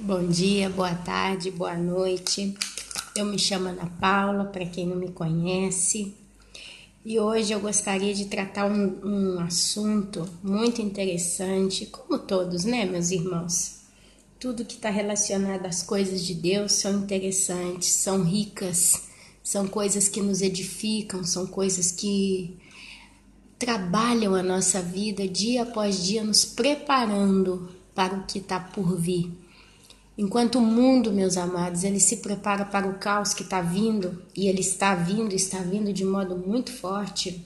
Bom dia, boa tarde, boa noite. Eu me chamo Ana Paula, para quem não me conhece, e hoje eu gostaria de tratar um assunto muito interessante, como todos, né, meus irmãos? Tudo que está relacionado às coisas de Deus são interessantes, são ricas, são coisas que nos edificam, são coisas que trabalham a nossa vida dia após dia, nos preparando para o que está por vir. Enquanto o mundo, meus amados, ele se prepara para o caos que está vindo, e ele está vindo de modo muito forte.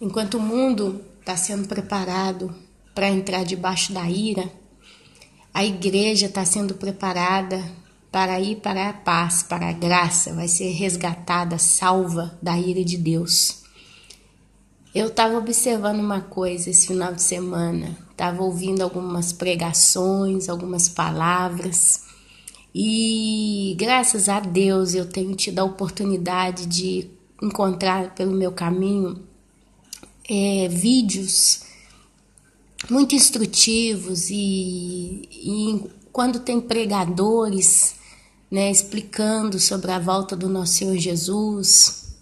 Enquanto o mundo está sendo preparado para entrar debaixo da ira, a igreja está sendo preparada para ir para a paz, para a graça, vai ser resgatada, salva da ira de Deus. Eu estava observando uma coisa esse final de semana, estava ouvindo algumas pregações, algumas palavras, e graças a Deus eu tenho tido a oportunidade de encontrar pelo meu caminho vídeos muito instrutivos e quando tem pregadores, né, explicando sobre a volta do nosso Senhor Jesus,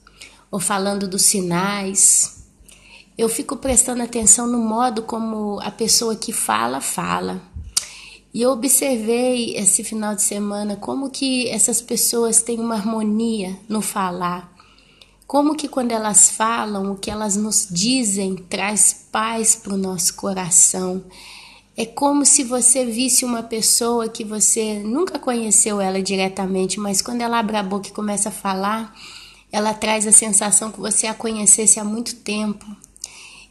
ou falando dos sinais, eu fico prestando atenção no modo como a pessoa que fala. E eu observei esse final de semana como que essas pessoas têm uma harmonia no falar. Como que quando elas falam, o que elas nos dizem traz paz para o nosso coração. É como se você visse uma pessoa que você nunca conheceu ela diretamente, mas quando ela abre a boca e começa a falar, ela traz a sensação que você a conhecesse há muito tempo.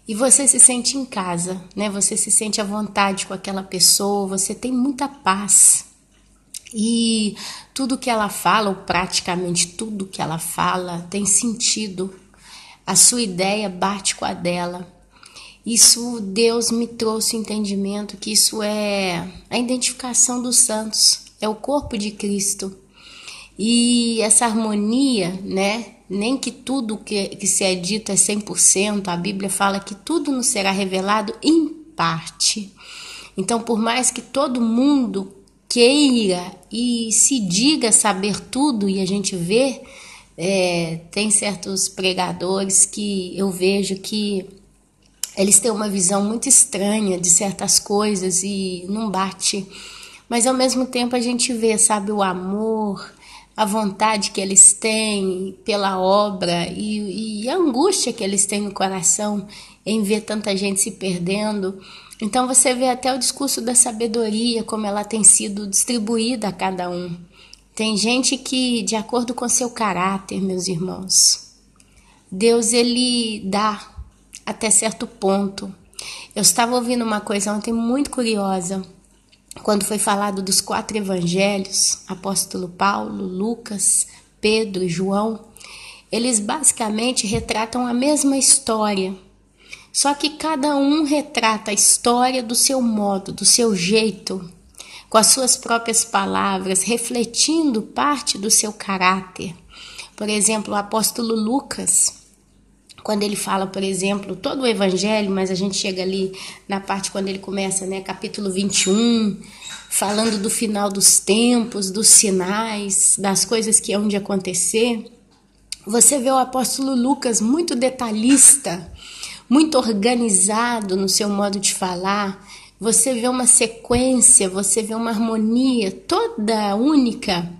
E você se sente em casa, né? Você se sente à vontade com aquela pessoa, você tem muita paz. E tudo que ela fala, ou praticamente tudo que ela fala, tem sentido. A sua ideia bate com a dela. Isso, Deus me trouxe o entendimento que isso é a identificação dos santos, é o corpo de Cristo. E essa harmonia, né? Nem que tudo que se é dito é 100%, a Bíblia fala que tudo nos será revelado em parte. Então, por mais que todo mundo queira e se diga saber tudo, e a gente vê, tem certos pregadores que eu vejo que eles têm uma visão muito estranha de certas coisas e não bate. Mas ao mesmo tempo a gente vê, sabe, o amor, a vontade que eles têm pela obra e a angústia que eles têm no coração em ver tanta gente se perdendo. Então você vê até o discurso da sabedoria, como ela tem sido distribuída a cada um. Tem gente que, de acordo com seu caráter, meus irmãos, Deus ele dá até certo ponto. Eu estava ouvindo uma coisa ontem muito curiosa, quando foi falado dos 4 evangelhos, apóstolo Paulo, Lucas, Pedro e João, eles basicamente retratam a mesma história. Só que cada um retrata a história do seu modo, do seu jeito, com as suas próprias palavras, refletindo parte do seu caráter. Por exemplo, o apóstolo Lucas, quando ele fala, por exemplo, todo o evangelho, mas a gente chega ali na parte quando ele começa, né, capítulo 21, falando do final dos tempos, dos sinais, das coisas que hão de acontecer. Você vê o apóstolo Lucas muito detalhista, muito organizado no seu modo de falar. Você vê uma sequência, você vê uma harmonia toda única.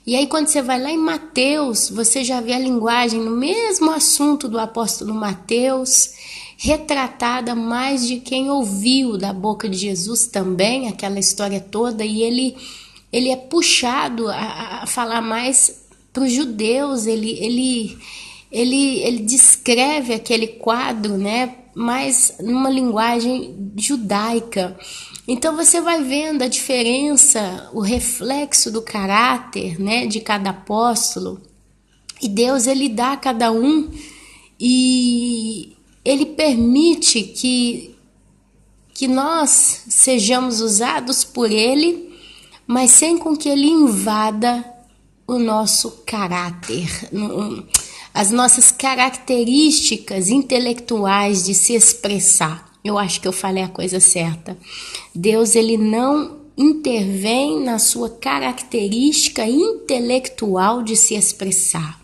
E aí quando você vai lá em Mateus, você já vê a linguagem no mesmo assunto do apóstolo Mateus, retratada mais de quem ouviu da boca de Jesus também, aquela história toda, e ele é puxado a falar mais para os judeus, ele descreve aquele quadro, né, mais numa linguagem judaica. Então você vai vendo a diferença, o reflexo do caráter, né, de cada apóstolo. E Deus ele dá a cada um e ele permite que nós sejamos usados por ele, mas sem com que ele invada o nosso caráter, as nossas características intelectuais de se expressar. Eu acho que eu falei a coisa certa. Deus ele não intervém na sua característica intelectual de se expressar.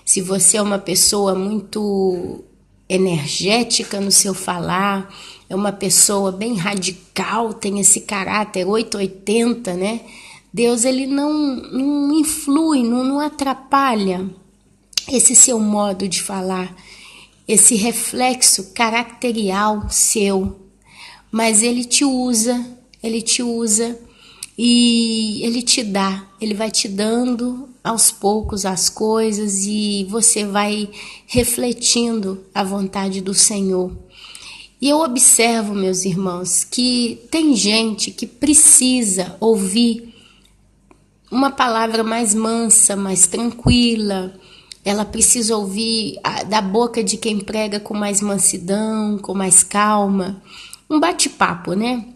Se você é uma pessoa muito energética no seu falar, é uma pessoa bem radical, tem esse caráter 880, né? Deus, ele não influi, não atrapalha esse seu modo de falar, esse reflexo caracterial seu, mas ele te usa e ele te dá, ele vai te dando aos poucos as coisas e você vai refletindo a vontade do Senhor. E eu observo, meus irmãos, que tem gente que precisa ouvir uma palavra mais mansa, mais tranquila. Ela precisa ouvir da boca de quem prega com mais mansidão, com mais calma. Um bate-papo, né?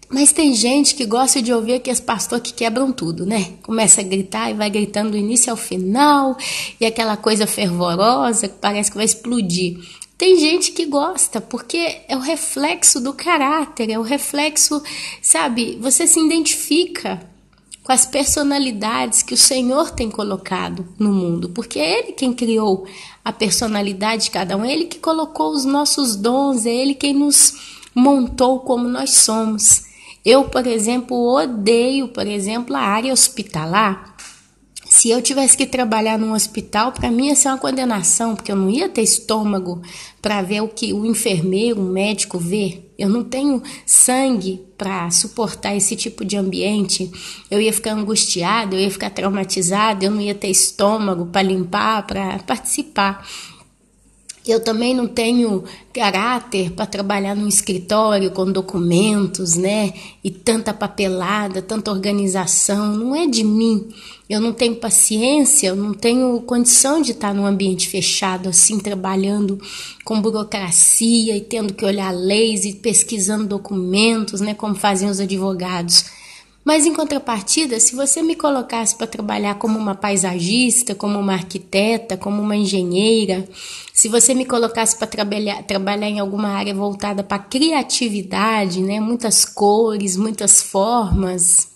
Mas tem gente que gosta de ouvir aqueles pastores que quebram tudo, né? Começa a gritar e vai gritando do início ao final, e aquela coisa fervorosa que parece que vai explodir. Tem gente que gosta, porque é o reflexo do caráter, é o reflexo, sabe? Você se identifica com as personalidades que o Senhor tem colocado no mundo, porque é Ele quem criou a personalidade de cada um, é Ele que colocou os nossos dons, é Ele quem nos montou como nós somos. Eu, por exemplo, odeio, a área hospitalar. Se eu tivesse que trabalhar num hospital, para mim ia ser uma condenação, porque eu não ia ter estômago para ver o que o enfermeiro, o médico vê. Eu não tenho sangue para suportar esse tipo de ambiente. Eu ia ficar angustiada, eu ia ficar traumatizada, eu não ia ter estômago para limpar, para participar. Eu também não tenho caráter para trabalhar num escritório com documentos, né? E tanta papelada, tanta organização. Não é de mim. Eu não tenho paciência, eu não tenho condição de estar num ambiente fechado, assim, trabalhando com burocracia e tendo que olhar leis e pesquisando documentos, né? Como fazem os advogados. Mas, em contrapartida, se você me colocasse para trabalhar como uma paisagista, como uma arquiteta, como uma engenheira, se você me colocasse para trabalhar em alguma área voltada para a criatividade, né? Muitas cores, muitas formas,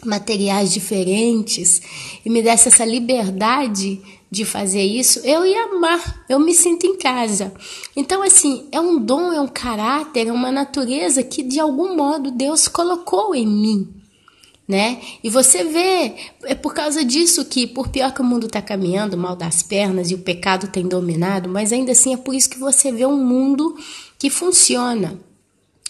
materiais diferentes, e me desse essa liberdade de fazer isso, eu ia amar, eu me sinto em casa. Então, assim, é um dom, é um caráter, é uma natureza que, de algum modo, Deus colocou em mim. Né? E você vê, é por causa disso que, por pior que o mundo está caminhando, mal das pernas e o pecado tem dominado, mas ainda assim é por isso que você vê um mundo que funciona.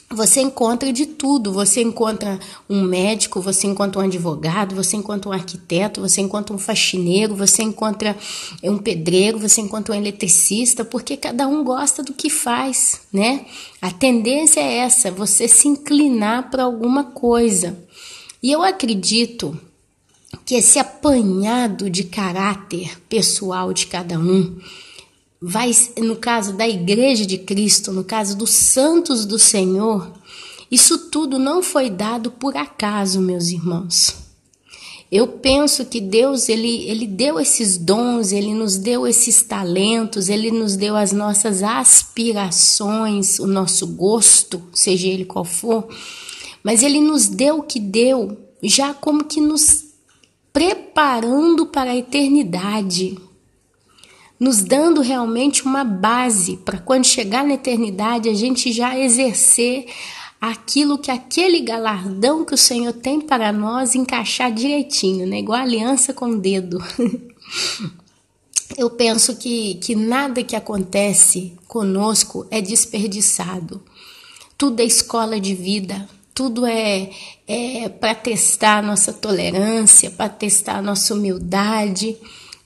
Você encontra de tudo, você encontra um médico, você encontra um advogado, você encontra um arquiteto, você encontra um faxineiro, você encontra um pedreiro, você encontra um eletricista, porque cada um gosta do que faz, né? A tendência é essa, você se inclinar para alguma coisa. E eu acredito que esse apanhado de caráter pessoal de cada um vai, no caso da Igreja de Cristo, no caso dos santos do Senhor, isso tudo não foi dado por acaso, meus irmãos. Eu penso que Deus, ele deu esses dons, Ele nos deu esses talentos, Ele nos deu as nossas aspirações, o nosso gosto, seja ele qual for, mas Ele nos deu o que deu, já como que nos preparando para a eternidade, nos dando realmente uma base para quando chegar na eternidade a gente já exercer aquilo que aquele galardão que o Senhor tem para nós encaixar direitinho, né? Igual aliança com o dedo. Eu penso que nada que acontece conosco é desperdiçado. Tudo é escola de vida. Tudo é para testar a nossa tolerância, para testar a nossa humildade,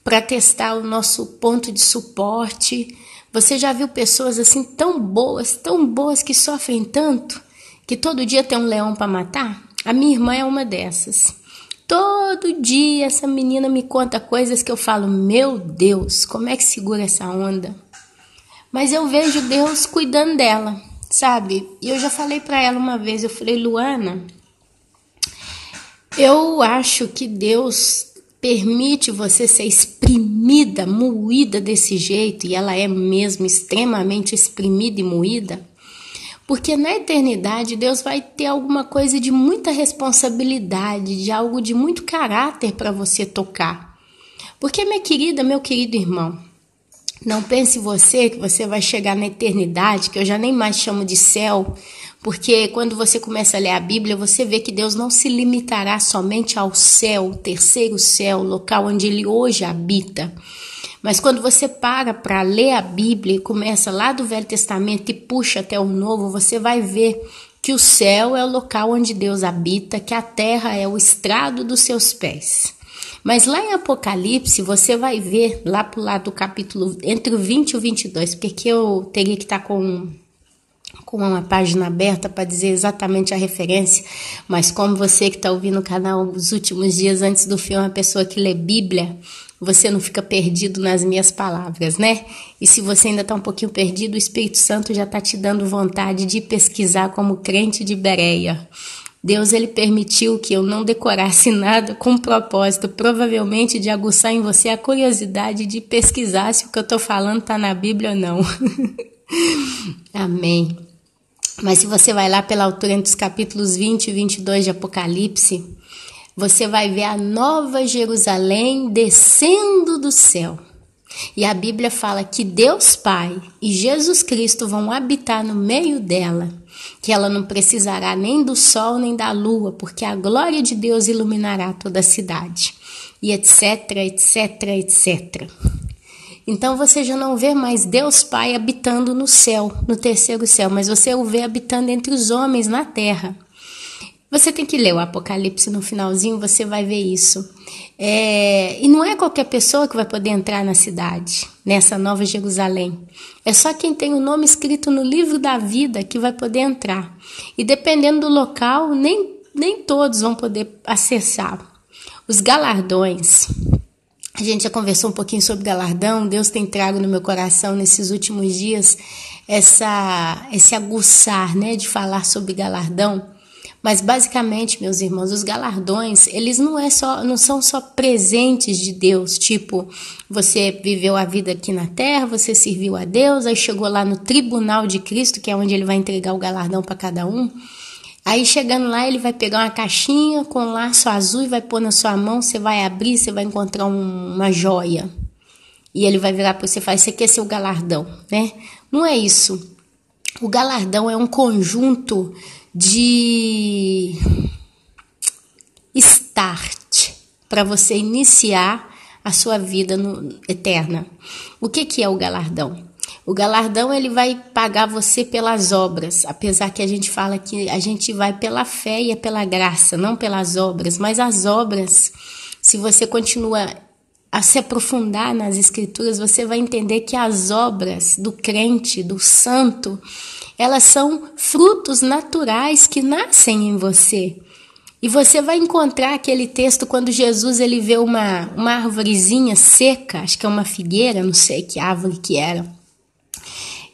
para testar o nosso ponto de suporte. Você já viu pessoas assim tão boas que sofrem tanto, que todo dia tem um leão para matar? A minha irmã é uma dessas. Todo dia essa menina me conta coisas que eu falo, meu Deus, como é que segura essa onda? Mas eu vejo Deus cuidando dela. Sabe, e eu já falei para ela uma vez, eu falei, Luana, eu acho que Deus permite você ser exprimida, moída desse jeito, e ela é mesmo extremamente exprimida e moída, Porque na eternidade Deus vai ter alguma coisa de muita responsabilidade, de algo de muito caráter para você tocar. Porque, minha querida, meu querido irmão, não pense você que você vai chegar na eternidade, que eu já nem mais chamo de céu, porque quando você começa a ler a Bíblia, você vê que Deus não se limitará somente ao céu, o terceiro céu, o local onde Ele hoje habita. Mas quando você para ler a Bíblia e começa lá do Velho Testamento e puxa até o Novo, você vai ver que o céu é o local onde Deus habita, que a terra é o estrado dos seus pés. Mas lá em Apocalipse, você vai ver, lá pro lado do capítulo, entre o 20 e o 22, porque aqui eu teria que estar com uma página aberta para dizer exatamente a referência, mas como você que está ouvindo o canal os últimos dias antes do filme, uma pessoa que lê Bíblia, você não fica perdido nas minhas palavras, né? E se você ainda está um pouquinho perdido, o Espírito Santo já está te dando vontade de pesquisar como crente de Bereia. Deus, ele permitiu que eu não decorasse nada com o propósito, provavelmente de aguçar em você a curiosidade de pesquisar se o que eu estou falando está na Bíblia ou não. Amém. Mas se você vai lá pela altura entre os capítulos 20 e 22 de Apocalipse, você vai ver a nova Jerusalém descendo do céu. E a Bíblia fala que Deus Pai e Jesus Cristo vão habitar no meio dela, que ela não precisará nem do sol nem da lua, porque a glória de Deus iluminará toda a cidade, e etc, etc, etc. Então você já não vê mais Deus Pai habitando no céu, no terceiro céu, mas você o vê habitando entre os homens na terra. Você tem que ler o Apocalipse no finalzinho, você vai ver isso. E não é qualquer pessoa que vai poder entrar na cidade, nessa nova Jerusalém. É só quem tem o nome escrito no livro da vida que vai poder entrar. E dependendo do local, nem todos vão poder acessar. Os galardões. A gente já conversou um pouquinho sobre galardão. Deus tem trago no meu coração nesses últimos dias esse aguçar, né, de falar sobre galardão. Mas basicamente, meus irmãos, os galardões, eles não são só presentes de Deus, tipo, você viveu a vida aqui na terra, você serviu a Deus, aí chegou lá no tribunal de Cristo, que é onde ele vai entregar o galardão para cada um. Aí chegando lá, ele vai pegar uma caixinha com laço azul e vai pôr na sua mão, você vai abrir, você vai encontrar uma joia. E ele vai virar para você e falar, esse aqui é seu galardão, né? Não é isso. O galardão é um conjunto de start para você iniciar a sua vida eterna. O que é o galardão? O galardão, ele vai pagar você pelas obras, apesar que a gente fala que a gente vai pela fé e é pela graça, não pelas obras, mas as obras, se você continua a se aprofundar nas escrituras, você vai entender que as obras do crente, do santo, elas são frutos naturais que nascem em você. E você vai encontrar aquele texto quando Jesus ele vê uma arvorezinha seca, acho que é uma figueira, não sei que árvore que era.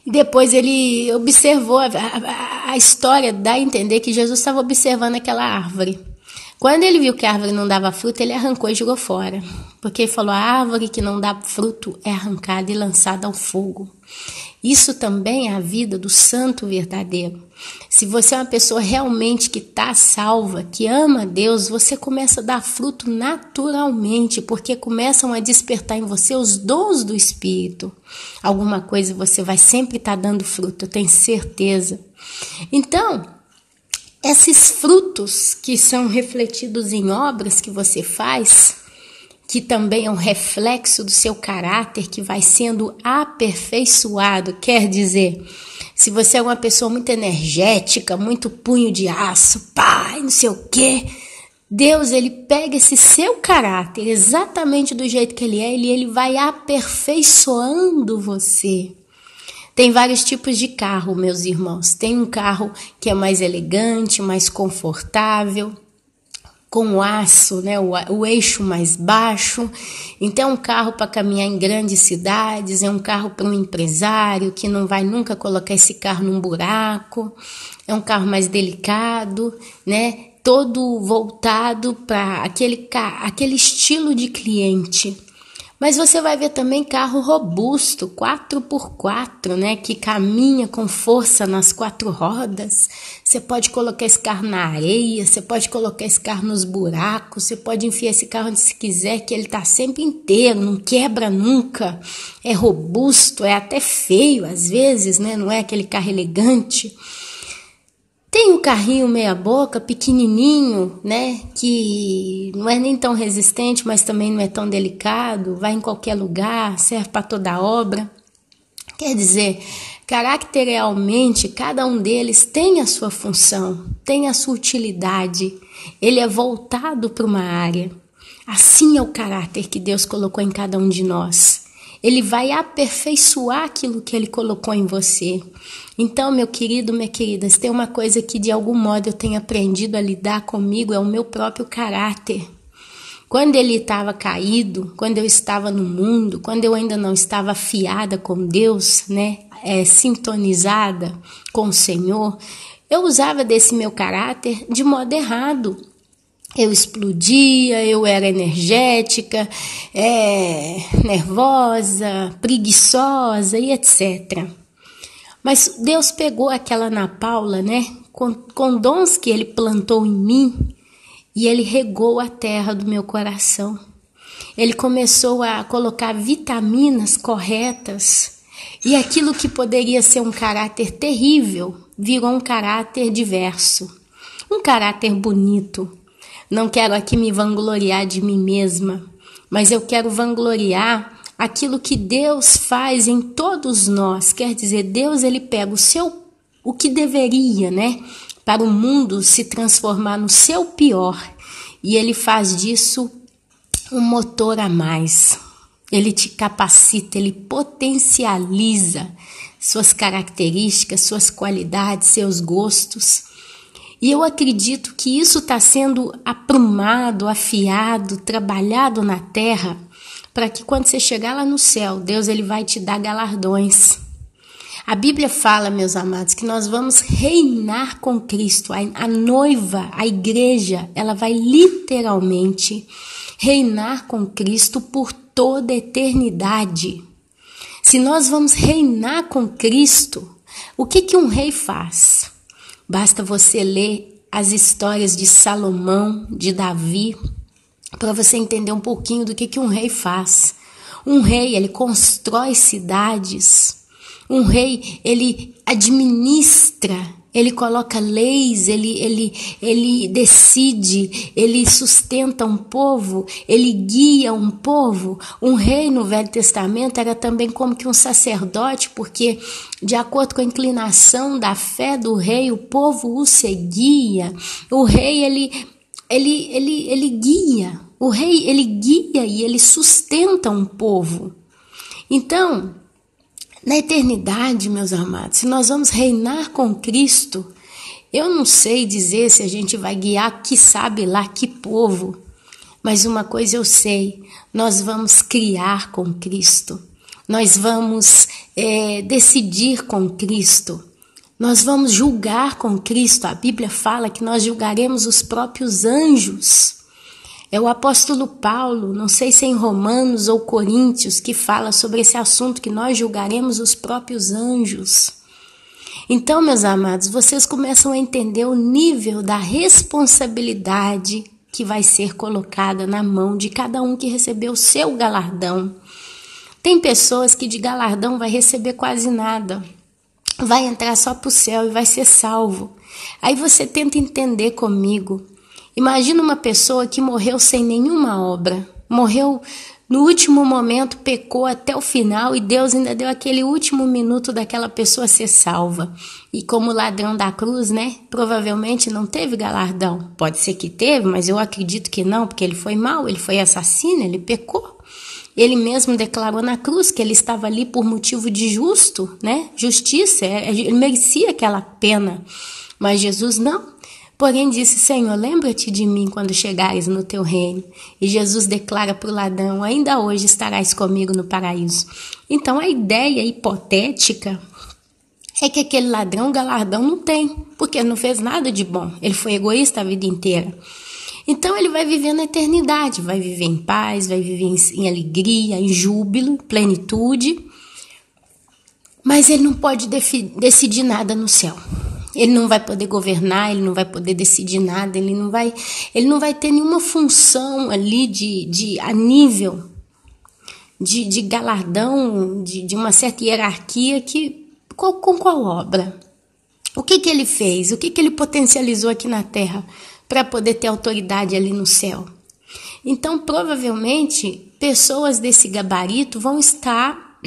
E depois ele observou, a história dá a entender que Jesus estava observando aquela árvore. Quando ele viu que a árvore não dava fruto, ele arrancou e jogou fora. Porque ele falou, a árvore que não dá fruto é arrancada e lançada ao fogo. Isso também é a vida do santo verdadeiro. Se você é uma pessoa realmente que está salva, que ama a Deus, você começa a dar fruto naturalmente, porque começam a despertar em você os dons do Espírito. Alguma coisa você vai sempre estar dando fruto, eu tenho certeza. Então, esses frutos que são refletidos em obras que você faz, que também é um reflexo do seu caráter que vai sendo aperfeiçoado, quer dizer, se você é uma pessoa muito energética, muito punho de aço, não sei o quê, Deus, ele pega esse seu caráter exatamente do jeito que ele é, e ele vai aperfeiçoando você. Tem vários tipos de carro, meus irmãos. Tem um carro que é mais elegante, mais confortável, com o aço, né, o eixo mais baixo. Então é um carro para caminhar em grandes cidades, é um carro para um empresário que não vai nunca colocar esse carro num buraco, é um carro mais delicado, né, todo voltado para aquele estilo de cliente. Mas você vai ver também carro robusto, 4x4, né? Que caminha com força nas 4 rodas. Você pode colocar esse carro na areia, você pode colocar esse carro nos buracos, você pode enfiar esse carro onde você quiser, que ele tá sempre inteiro, não quebra nunca. É robusto, é até feio às vezes, né? Não é aquele carro elegante. Tem um carrinho meia boca, pequenininho, né, que não é nem tão resistente, mas também não é tão delicado, vai em qualquer lugar, serve para toda obra. Quer dizer, caracterialmente, cada um deles tem a sua função, tem a sua utilidade, ele é voltado para uma área. Assim é o caráter que Deus colocou em cada um de nós. Ele vai aperfeiçoar aquilo que ele colocou em você. Então, meu querido, minha querida, se tem uma coisa que de algum modo eu tenho aprendido a lidar comigo, é o meu próprio caráter. Quando ele estava caído, quando eu estava no mundo, quando eu ainda não estava afiada com Deus, né, sintonizada com o Senhor, eu usava desse meu caráter de modo errado. Eu explodia, eu era energética, nervosa, preguiçosa e etc. Mas Deus pegou aquela Ana Paula, né, com dons que Ele plantou em mim, e Ele regou a terra do meu coração. Ele começou a colocar vitaminas corretas, e aquilo que poderia ser um caráter terrível, virou um caráter diverso, um caráter bonito. Não quero aqui me vangloriar de mim mesma, mas eu quero vangloriar aquilo que Deus faz em todos nós. Quer dizer, Deus ele pega o que deveria, né, para o mundo se transformar no seu pior, e ele faz disso um motor a mais. Ele te capacita, ele potencializa suas características, suas qualidades, seus gostos. E eu acredito que isso está sendo aprumado, afiado, trabalhado na terra, para que quando você chegar lá no céu, Deus ele vai te dar galardões. A Bíblia fala, meus amados, que nós vamos reinar com Cristo. A noiva, a igreja, ela vai literalmente reinar com Cristo por toda a eternidade. Se nós vamos reinar com Cristo, o que um rei faz? Basta você ler as histórias de Salomão, de Davi, para você entender um pouquinho do que um rei faz. Um rei, ele constrói cidades. Um rei, ele administra, ele coloca leis, ele decide, ele sustenta um povo, ele guia um povo. Um rei no Velho Testamento era também como que um sacerdote, porque de acordo com a inclinação da fé do rei, o povo o seguia. O rei, ele guia. O rei, ele guia e ele sustenta um povo. Então, na eternidade, meus amados, se nós vamos reinar com Cristo, eu não sei dizer se a gente vai guiar, que sabe lá, que povo, mas uma coisa eu sei, nós vamos criar com Cristo, nós vamos decidir com Cristo, nós vamos julgar com Cristo. A Bíblia fala que nós julgaremos os próprios anjos. É o apóstolo Paulo, não sei se é em Romanos ou Coríntios, que fala sobre esse assunto, que nós julgaremos os próprios anjos. Então, meus amados, vocês começam a entender o nível da responsabilidade que vai ser colocada na mão de cada um que recebeu o seu galardão. Tem pessoas que de galardão vai receber quase nada, vai entrar só para o céu e vai ser salvo. Aí você tenta entender comigo. Imagina uma pessoa que morreu sem nenhuma obra, morreu no último momento, pecou até o final e Deus ainda deu aquele último minuto daquela pessoa ser salva. E como ladrão da cruz, né, provavelmente não teve galardão. Pode ser que teve, mas eu acredito que não, porque ele foi mau, ele foi assassino, ele pecou. Ele mesmo declarou na cruz que ele estava ali por motivo de justiça, ele merecia aquela pena, mas Jesus não. Porém disse, Senhor, lembra-te de mim quando chegares no teu reino. E Jesus declara para o ladrão, ainda hoje estarás comigo no paraíso. Então a ideia hipotética é que aquele ladrão galardão não tem, porque ele não fez nada de bom. Ele foi egoísta a vida inteira. Então ele vai viver na eternidade, vai viver em paz, vai viver em alegria, em júbilo, plenitude, mas ele não pode decidir nada no céu. Ele não vai poder governar, ele não vai poder decidir nada, ele não vai ter nenhuma função ali a nível de galardão, de uma certa hierarquia com qual obra? O que ele fez? O que ele potencializou aqui na terra para poder ter autoridade ali no céu? Então, provavelmente, pessoas desse gabarito vão estar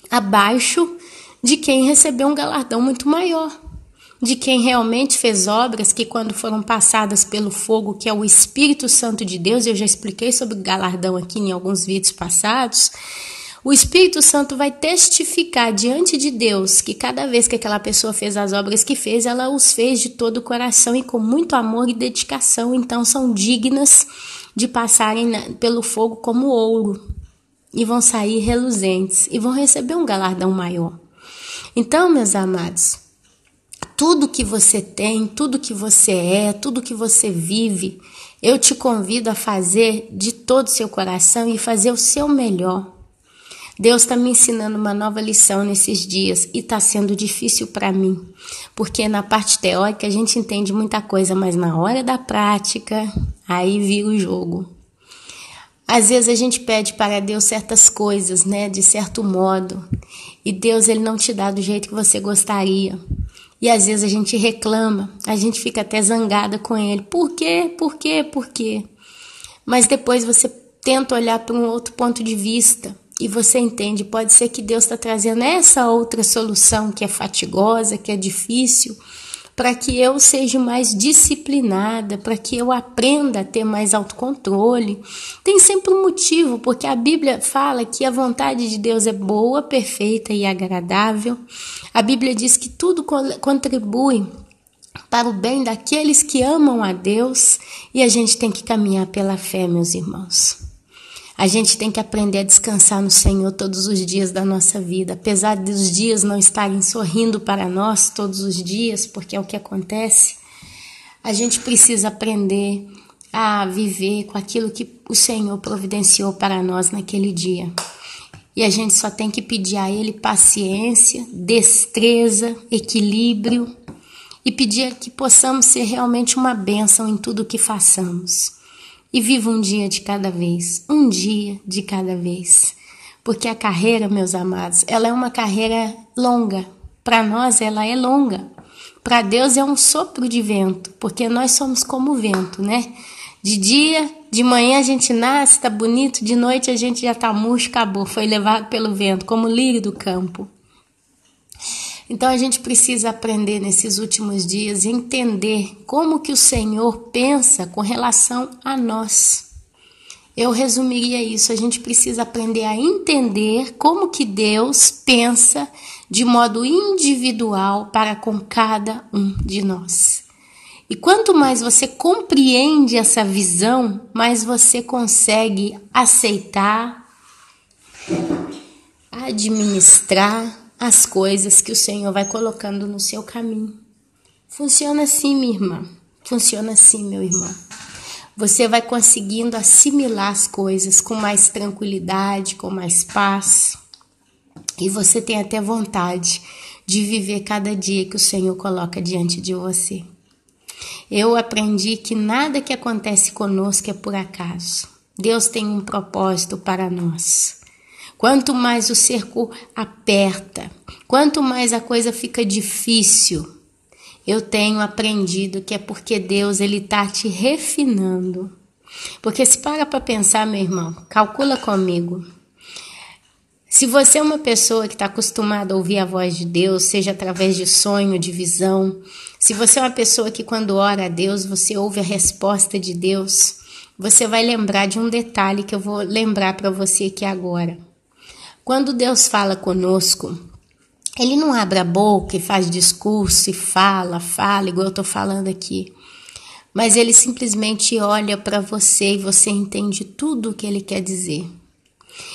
abaixo de quem recebeu um galardão muito maior, de quem realmente fez obras que, quando foram passadas pelo fogo, que é o Espírito Santo de Deus, eu já expliquei sobre o galardão aqui em alguns vídeos passados, o Espírito Santo vai testificar diante de Deus que cada vez que aquela pessoa fez as obras que fez, ela os fez de todo o coração e com muito amor e dedicação, então são dignas de passarem pelo fogo como ouro e vão sair reluzentes e vão receber um galardão maior. Então, meus amados, tudo que você tem, tudo que você é, tudo que você vive, eu te convido a fazer de todo o seu coração e fazer o seu melhor. Deus está me ensinando uma nova lição nesses dias e está sendo difícil para mim, porque na parte teórica a gente entende muita coisa, mas na hora da prática, aí vira o jogo. Às vezes a gente pede para Deus certas coisas, né, de certo modo, e Deus ele não te dá do jeito que você gostaria. E às vezes a gente reclama, a gente fica até zangada com ele. Por quê? Por quê? Por quê? Mas depois você tenta olhar para um outro ponto de vista e você entende, pode ser que Deus está trazendo essa outra solução que é fatigosa, que é difícil, para que eu seja mais disciplinada, para que eu aprenda a ter mais autocontrole. Tem sempre um motivo, porque a Bíblia fala que a vontade de Deus é boa, perfeita e agradável. A Bíblia diz que tudo contribui para o bem daqueles que amam a Deus e a gente tem que caminhar pela fé, meus irmãos. A gente tem que aprender a descansar no Senhor todos os dias da nossa vida, apesar dos dias não estarem sorrindo para nós todos os dias, porque é o que acontece. A gente precisa aprender a viver com aquilo que o Senhor providenciou para nós naquele dia. E a gente só tem que pedir a Ele paciência, destreza, equilíbrio e pedir que possamos ser realmente uma bênção em tudo o que façamos. E viva um dia de cada vez, um dia de cada vez. Porque a carreira, meus amados, ela é uma carreira longa. Para nós ela é longa. Para Deus é um sopro de vento, porque nós somos como o vento, né? De dia, de manhã a gente nasce, tá bonito, de noite a gente já tá murcho, acabou, foi levado pelo vento, como lírio do campo. Então a gente precisa aprender nesses últimos dias e entender como que o Senhor pensa com relação a nós. Eu resumiria isso, a gente precisa aprender a entender como que Deus pensa de modo individual para com cada um de nós. E quanto mais você compreende essa visão, mais você consegue aceitar, administrar as coisas que o Senhor vai colocando no seu caminho. Funciona assim, minha irmã. Funciona assim, meu irmão. Você vai conseguindo assimilar as coisas com mais tranquilidade, com mais paz. E você tem até vontade de viver cada dia que o Senhor coloca diante de você. Eu aprendi que nada que acontece conosco é por acaso. Deus tem um propósito para nós. Quanto mais o cerco aperta, quanto mais a coisa fica difícil, eu tenho aprendido que é porque Deus ele está te refinando. Porque se para pensar, meu irmão, calcula comigo. Se você é uma pessoa que está acostumada a ouvir a voz de Deus, seja através de sonho, de visão, se você é uma pessoa que quando ora a Deus, você ouve a resposta de Deus, você vai lembrar de um detalhe que eu vou lembrar para você aqui agora. Quando Deus fala conosco, Ele não abre a boca e faz discurso e fala, igual eu estou falando aqui. Mas Ele simplesmente olha para você e você entende tudo o que Ele quer dizer.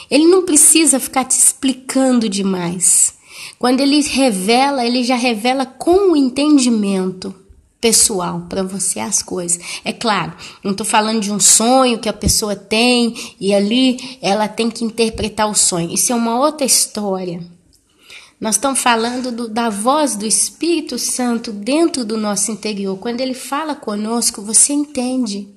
Ele não precisa ficar te explicando demais. Quando Ele revela, Ele já revela com o entendimento. pessoal para você as coisas. É claro, não estou falando de um sonho que a pessoa tem e ali ela tem que interpretar o sonho. Isso é uma outra história. Nós estamos falando da voz do Espírito Santo dentro do nosso interior. Quando ele fala conosco, você entende.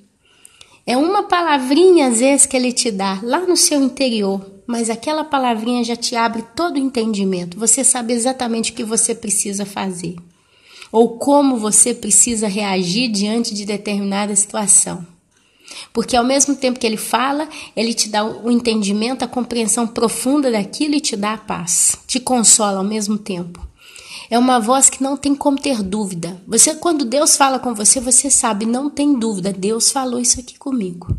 É uma palavrinha, às vezes, que ele te dá lá no seu interior, mas aquela palavrinha já te abre todo o entendimento. Você sabe exatamente o que você precisa fazer, ou como você precisa reagir diante de determinada situação. Porque ao mesmo tempo que ele fala, ele te dá o entendimento, a compreensão profunda daquilo e te dá a paz, te consola ao mesmo tempo. É uma voz que não tem como ter dúvida. Quando Deus fala com você, você sabe, não tem dúvida, Deus falou isso aqui comigo.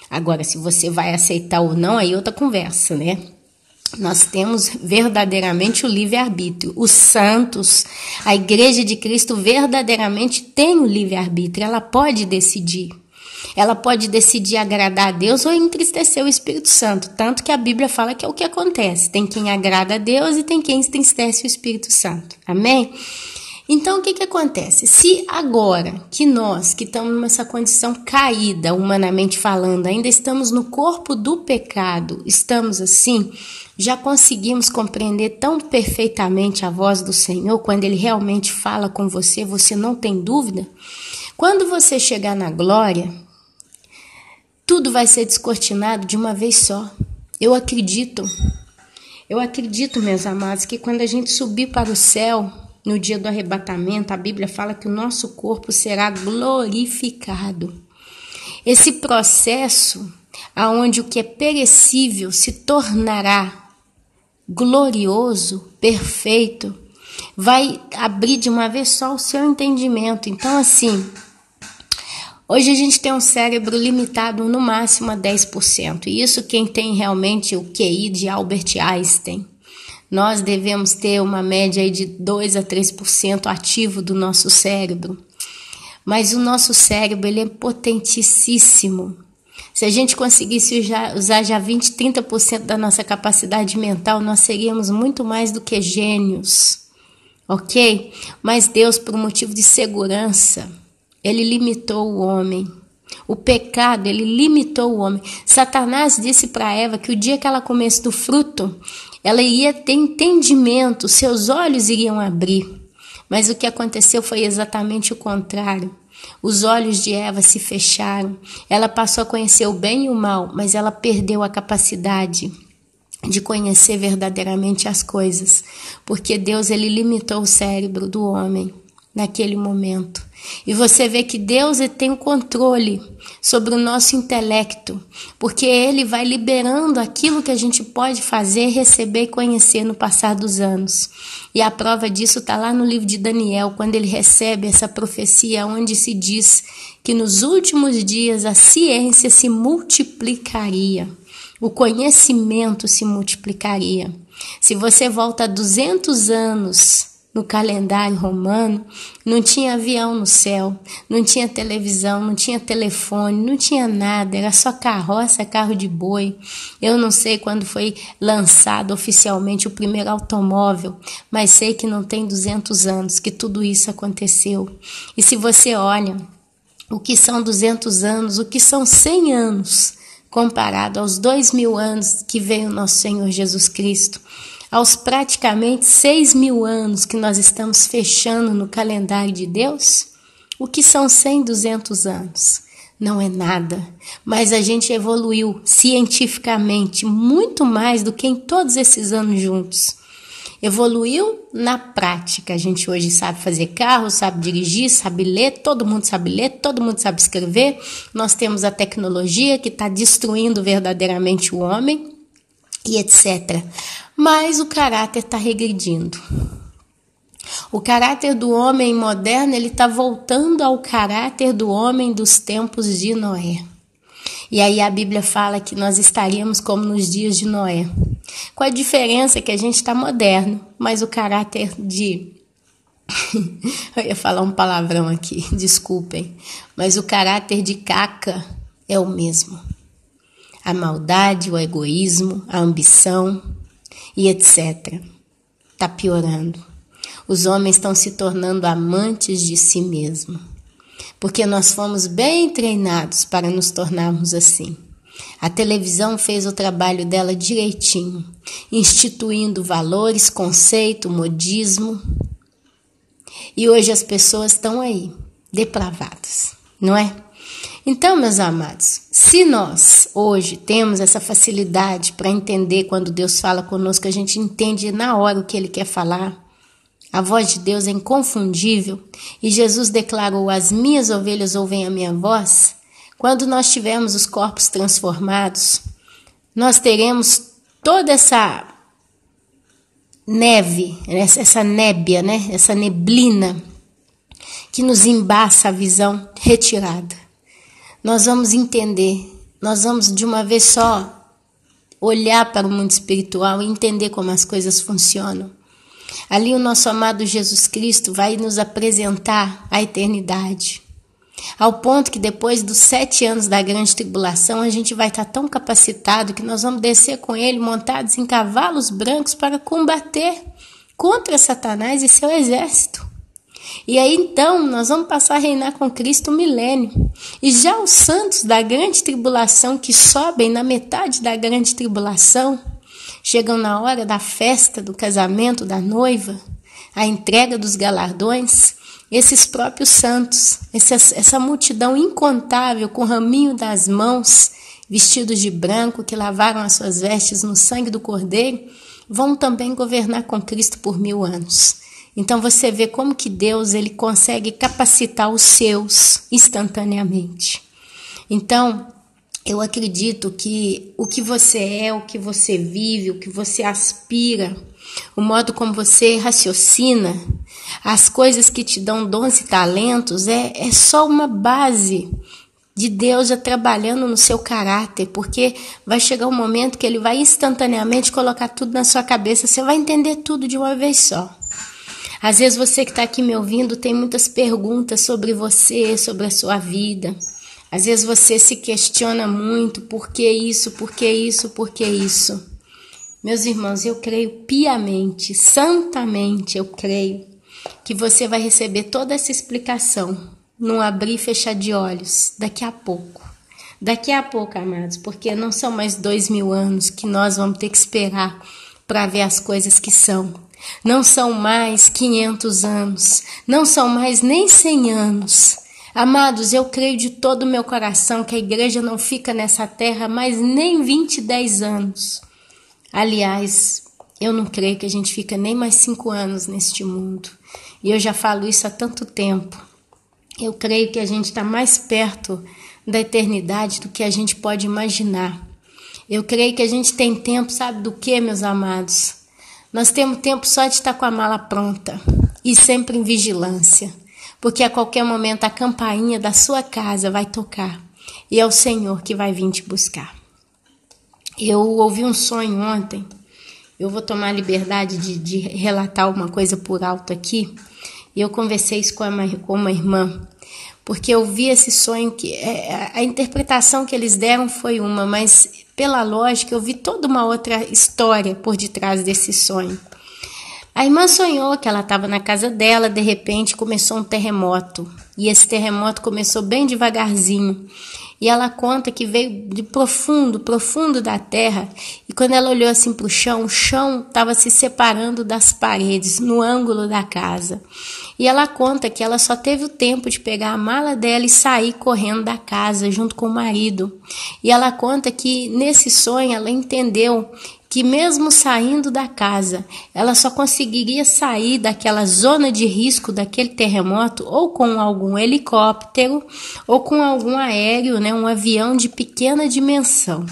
Agora, se você vai aceitar ou não, aí é outra conversa, né? Nós temos verdadeiramente o livre-arbítrio. Os santos, a Igreja de Cristo verdadeiramente tem o livre-arbítrio. Ela pode decidir. Ela pode decidir agradar a Deus ou entristecer o Espírito Santo. Tanto que a Bíblia fala que é o que acontece. Tem quem agrada a Deus e tem quem entristece o Espírito Santo. Amém? Então, o que acontece? Se agora que nós, que estamos nessa condição caída, humanamente falando, ainda estamos no corpo do pecado, estamos assim, já conseguimos compreender tão perfeitamente a voz do Senhor, quando Ele realmente fala com você, você não tem dúvida? Quando você chegar na glória, tudo vai ser descortinado de uma vez só. Eu acredito, meus amados, que quando a gente subir para o céu, no dia do arrebatamento, a Bíblia fala que o nosso corpo será glorificado. Esse processo, aonde o que é perecível se tornará glorioso, perfeito, vai abrir de uma vez só o seu entendimento. Então, assim, hoje a gente tem um cérebro limitado no máximo a 10%. E isso quem tem realmente o QI de Albert Einstein. Nós devemos ter uma média aí de 2 a 3% ativo do nosso cérebro. Mas o nosso cérebro ele é potentíssimo. Se a gente conseguisse usar já 20, 30% da nossa capacidade mental, nós seríamos muito mais do que gênios. Ok? Mas Deus, por motivo de segurança, Ele limitou o homem. O pecado, ele limitou o homem. Satanás disse para Eva que o dia que ela comesse do fruto, ela iria ter entendimento, seus olhos iriam abrir. Mas o que aconteceu foi exatamente o contrário. Os olhos de Eva se fecharam. Ela passou a conhecer o bem e o mal, mas ela perdeu a capacidade de conhecer verdadeiramente as coisas. Porque Deus, ele limitou o cérebro do homem naquele momento. E você vê que Deus tem o controle sobre o nosso intelecto, porque Ele vai liberando aquilo que a gente pode fazer, receber e conhecer no passar dos anos. E a prova disso está lá no livro de Daniel, quando ele recebe essa profecia, onde se diz que nos últimos dias a ciência se multiplicaria, o conhecimento se multiplicaria. Se você volta a 200 anos no calendário romano, não tinha avião no céu, não tinha televisão, não tinha telefone, não tinha nada, era só carroça, carro de boi. Eu não sei quando foi lançado oficialmente o primeiro automóvel, mas sei que não tem 200 anos que tudo isso aconteceu. E se você olha o que são 200 anos, o que são 100 anos, comparado aos 2000 anos que veio o nosso Senhor Jesus Cristo, aos praticamente 6.000 anos que nós estamos fechando no calendário de Deus, o que são 100, 200 anos? Não é nada, mas a gente evoluiu cientificamente muito mais do que em todos esses anos juntos. Evoluiu na prática, a gente hoje sabe fazer carro, sabe dirigir, sabe ler, todo mundo sabe escrever, nós temos a tecnologia que está destruindo verdadeiramente o homem e etc. Mas o caráter está regredindo. O caráter do homem moderno, ele está voltando ao caráter do homem dos tempos de Noé. E aí a Bíblia fala que nós estaríamos como nos dias de Noé. Com a diferença que a gente está moderno, mas o caráter de... Eu ia falar um palavrão aqui, desculpem. Mas o caráter de Caca é o mesmo. A maldade, o egoísmo, a ambição e etc. Está piorando. Os homens estão se tornando amantes de si mesmo, porque nós fomos bem treinados para nos tornarmos assim. A televisão fez o trabalho dela direitinho, instituindo valores, conceito, modismo. E hoje as pessoas estão aí, depravadas, não é? Então, meus amados, se nós hoje temos essa facilidade para entender quando Deus fala conosco, a gente entende na hora o que Ele quer falar. A voz de Deus é inconfundível e Jesus declarou: as minhas ovelhas ouvem a minha voz. Quando nós tivermos os corpos transformados, nós teremos toda essa neve, essa nébia, né? Essa neblina que nos embaça a visão retirada. Nós vamos entender, nós vamos de uma vez só olhar para o mundo espiritual e entender como as coisas funcionam. Ali o nosso amado Jesus Cristo vai nos apresentar a eternidade. Ao ponto que depois dos 7 anos da grande tribulação, a gente vai estar tão capacitado que nós vamos descer com ele montados em cavalos brancos para combater contra Satanás e seu exército. E aí então nós vamos passar a reinar com Cristo um milênio. E já os santos da grande tribulação que sobem na metade da grande tribulação, chegam na hora da festa, do casamento da noiva, a entrega dos galardões, esses próprios santos, essa multidão incontável com o raminho das mãos, vestidos de branco, que lavaram as suas vestes no sangue do Cordeiro, vão também governar com Cristo por 1000 anos. Então você vê como que Deus ele consegue capacitar os seus instantaneamente. Então, eu acredito que o que você é, o que você vive, o que você aspira, o modo como você raciocina, as coisas que te dão dons e talentos, é só uma base de Deus já trabalhando no seu caráter, porque vai chegar um momento que ele vai instantaneamente colocar tudo na sua cabeça, você vai entender tudo de uma vez só. Às vezes você que está aqui me ouvindo tem muitas perguntas sobre você, sobre a sua vida. Às vezes você se questiona muito, por que isso, por que isso, por que isso? Meus irmãos, eu creio piamente, santamente eu creio, que você vai receber toda essa explicação num abrir e fechar de olhos daqui a pouco. Daqui a pouco, amados, porque não são mais 2000 anos que nós vamos ter que esperar para ver as coisas que são. Não são mais 500 anos, não são mais nem 100 anos. Amados, eu creio de todo o meu coração que a igreja não fica nessa terra mais nem 20, 10 anos. Aliás, eu não creio que a gente fica nem mais 5 anos neste mundo. E eu já falo isso há tanto tempo. Eu creio que a gente está mais perto da eternidade do que a gente pode imaginar. Eu creio que a gente tem tempo, sabe do que, meus amados? Nós temos tempo só de estar com a mala pronta e sempre em vigilância. Porque a qualquer momento a campainha da sua casa vai tocar e é o Senhor que vai vir te buscar. Eu ouvi um sonho ontem, eu vou tomar a liberdade de relatar uma coisa por alto aqui, e eu conversei isso com uma irmã, porque eu vi esse sonho, que a interpretação que eles deram foi uma, mas pela lógica eu vi toda uma outra história por detrás desse sonho. A irmã sonhou que ela estava na casa dela, de repente começou um terremoto. E esse terremoto começou bem devagarzinho. E ela conta que veio de profundo, profundo da terra. E quando ela olhou assim para o chão estava se separando das paredes, no ângulo da casa. E ela conta que ela só teve o tempo de pegar a mala dela e sair correndo da casa junto com o marido. E ela conta que nesse sonho ela entendeu que mesmo saindo da casa, ela só conseguiria sair daquela zona de risco daquele terremoto ou com algum helicóptero ou com algum aéreo, né, um avião de pequena dimensão.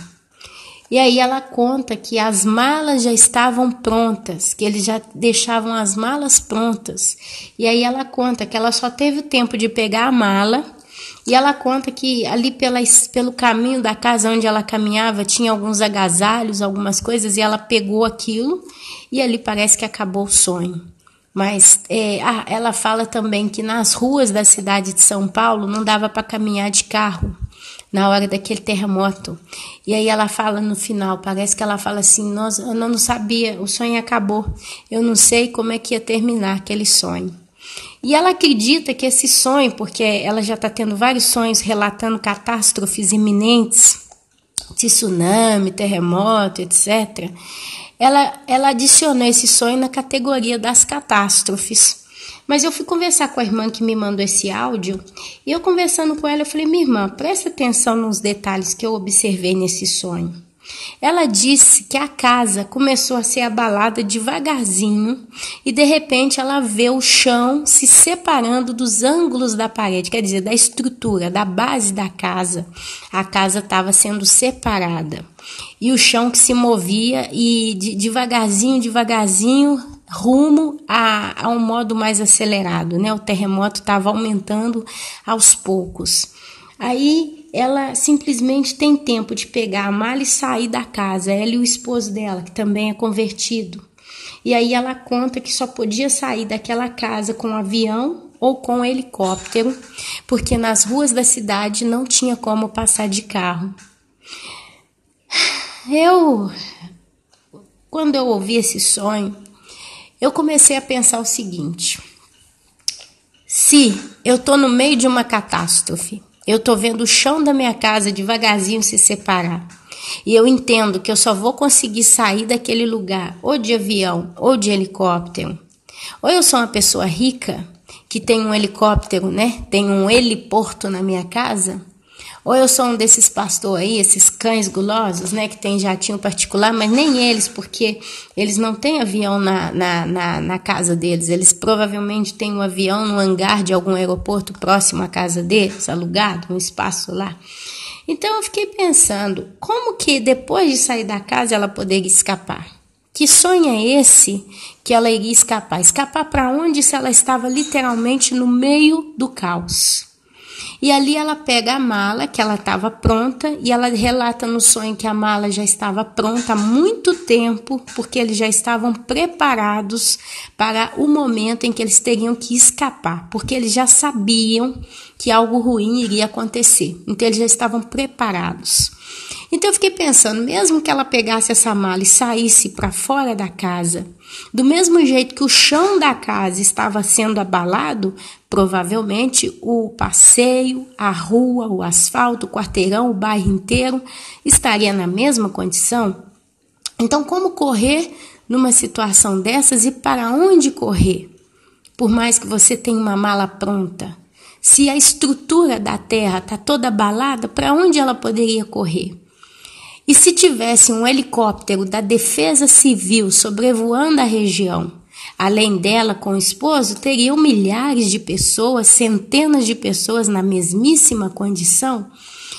E aí ela conta que as malas já estavam prontas, que eles já deixavam as malas prontas. E aí ela conta que ela só teve o tempo de pegar a mala. E ela conta que ali pelo caminho da casa onde ela caminhava tinha alguns agasalhos, algumas coisas, e ela pegou aquilo e ali parece que acabou o sonho. Mas ela fala também que nas ruas da cidade de São Paulo não dava para caminhar de carro. na hora daquele terremoto. E aí ela fala no final, parece que ela fala assim, nossa, eu não sabia, o sonho acabou, eu não sei como é que ia terminar aquele sonho. E ela acredita que esse sonho, porque ela já está tendo vários sonhos relatando catástrofes iminentes, tsunami, terremoto, etc., ela adicionou esse sonho na categoria das catástrofes. Mas eu fui conversar com a irmã que me mandou esse áudio, e eu conversando com ela, eu falei, minha irmã, presta atenção nos detalhes que eu observei nesse sonho. Ela disse que a casa começou a ser abalada devagarzinho e de repente ela vê o chão se separando dos ângulos da parede, quer dizer, da estrutura, da base da casa. A casa estava sendo separada e o chão que se movia e devagarzinho, rumo a um modo mais acelerado, né? O terremoto estava aumentando aos poucos. Aí ela simplesmente tem tempo de pegar a mala e sair da casa, ela e o esposo dela, que também é convertido. E aí ela conta que só podia sair daquela casa com um avião ou com um helicóptero, porque nas ruas da cidade não tinha como passar de carro. Quando eu ouvi esse sonho, eu comecei a pensar o seguinte: se eu estou no meio de uma catástrofe, eu estou vendo o chão da minha casa devagarzinho se separar, e eu entendo que eu só vou conseguir sair daquele lugar ou de avião ou de helicóptero, ou eu sou uma pessoa rica que tem um helicóptero, né? Tem um heliporto na minha casa, ou eu sou um desses pastores aí, esses cães gulosos, né, que tem jatinho particular, mas nem eles, porque eles não têm avião na casa deles. Eles provavelmente têm um avião no hangar de algum aeroporto próximo à casa deles, alugado, um espaço lá. Então eu fiquei pensando, como que depois de sair da casa ela poderia escapar? Que sonho é esse que ela iria escapar? Escapar para onde se ela estava literalmente no meio do caos? E ali ela pega a mala, que ela estava pronta, e ela relata no sonho que a mala já estava pronta há muito tempo, porque eles já estavam preparados para o momento em que eles teriam que escapar, porque eles já sabiam que algo ruim iria acontecer, então eles já estavam preparados. Então eu fiquei pensando, mesmo que ela pegasse essa mala e saísse para fora da casa, do mesmo jeito que o chão da casa estava sendo abalado, provavelmente o passeio, a rua, o asfalto, o quarteirão, o bairro inteiro estaria na mesma condição. Então, como correr numa situação dessas e para onde correr? Por mais que você tenha uma mala pronta, se a estrutura da terra está toda abalada, para onde ela poderia correr? E se tivesse um helicóptero da Defesa Civil sobrevoando a região, além dela com o esposo, teriam milhares de pessoas, centenas de pessoas na mesmíssima condição?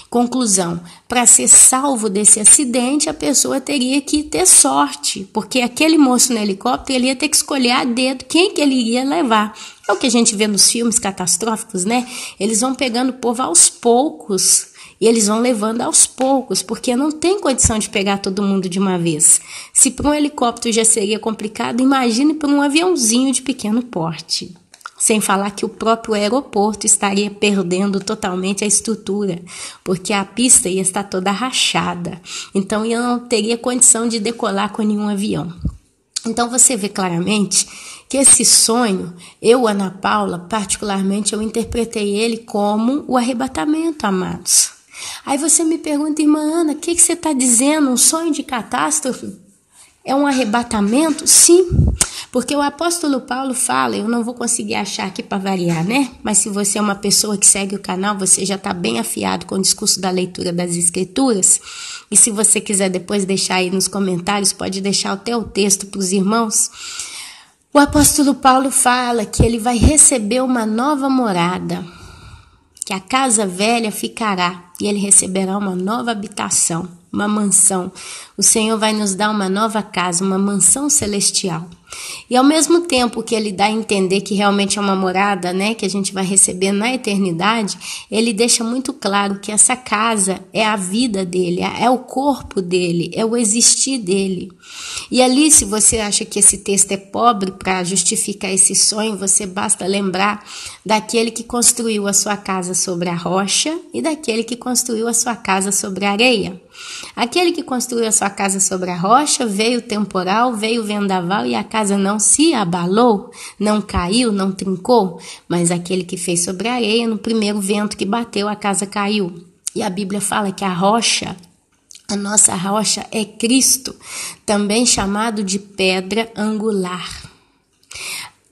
Conclusão, para ser salvo desse acidente, a pessoa teria que ter sorte, porque aquele moço no helicóptero ele ia ter que escolher a dedo quem que ele iria levar. É o que a gente vê nos filmes catastróficos, né? Eles vão pegando o povo aos poucos, e eles vão levando aos poucos, porque não tem condição de pegar todo mundo de uma vez. Se para um helicóptero já seria complicado, imagine para um aviãozinho de pequeno porte. Sem falar que o próprio aeroporto estaria perdendo totalmente a estrutura, porque a pista ia estar toda rachada. Então, eu não teria condição de decolar com nenhum avião. Então, você vê claramente que esse sonho, Ana Paula, particularmente, eu interpretei ele como o arrebatamento, amados. Aí você me pergunta, irmã Ana, o que você está dizendo? Um sonho de catástrofe é um arrebatamento? Sim, porque o apóstolo Paulo fala, eu não vou conseguir achar aqui para variar, né? Mas se você é uma pessoa que segue o canal, você já está bem afiado com o discurso da leitura das escrituras. E se você quiser depois deixar aí nos comentários, pode deixar até o texto para os irmãos. O apóstolo Paulo fala que ele vai receber uma nova morada, que a casa velha ficará e ele receberá uma nova habitação, uma mansão. O Senhor vai nos dar uma nova casa, uma mansão celestial. E ao mesmo tempo que ele dá a entender que realmente é uma morada, né, que a gente vai receber na eternidade, ele deixa muito claro que essa casa é a vida dele, é o corpo dele, é o existir dele. E ali, se você acha que esse texto é pobre para justificar esse sonho, você basta lembrar daquele que construiu a sua casa sobre a rocha e daquele que construiu a sua casa sobre a areia. Aquele que construiu a sua casa sobre a rocha, veio o temporal, veio o vendaval e a casa não se abalou, não caiu, não trincou. Mas aquele que fez sobre a areia, no primeiro vento que bateu, a casa caiu. E a Bíblia fala que a rocha, a nossa rocha é Cristo, também chamado de pedra angular.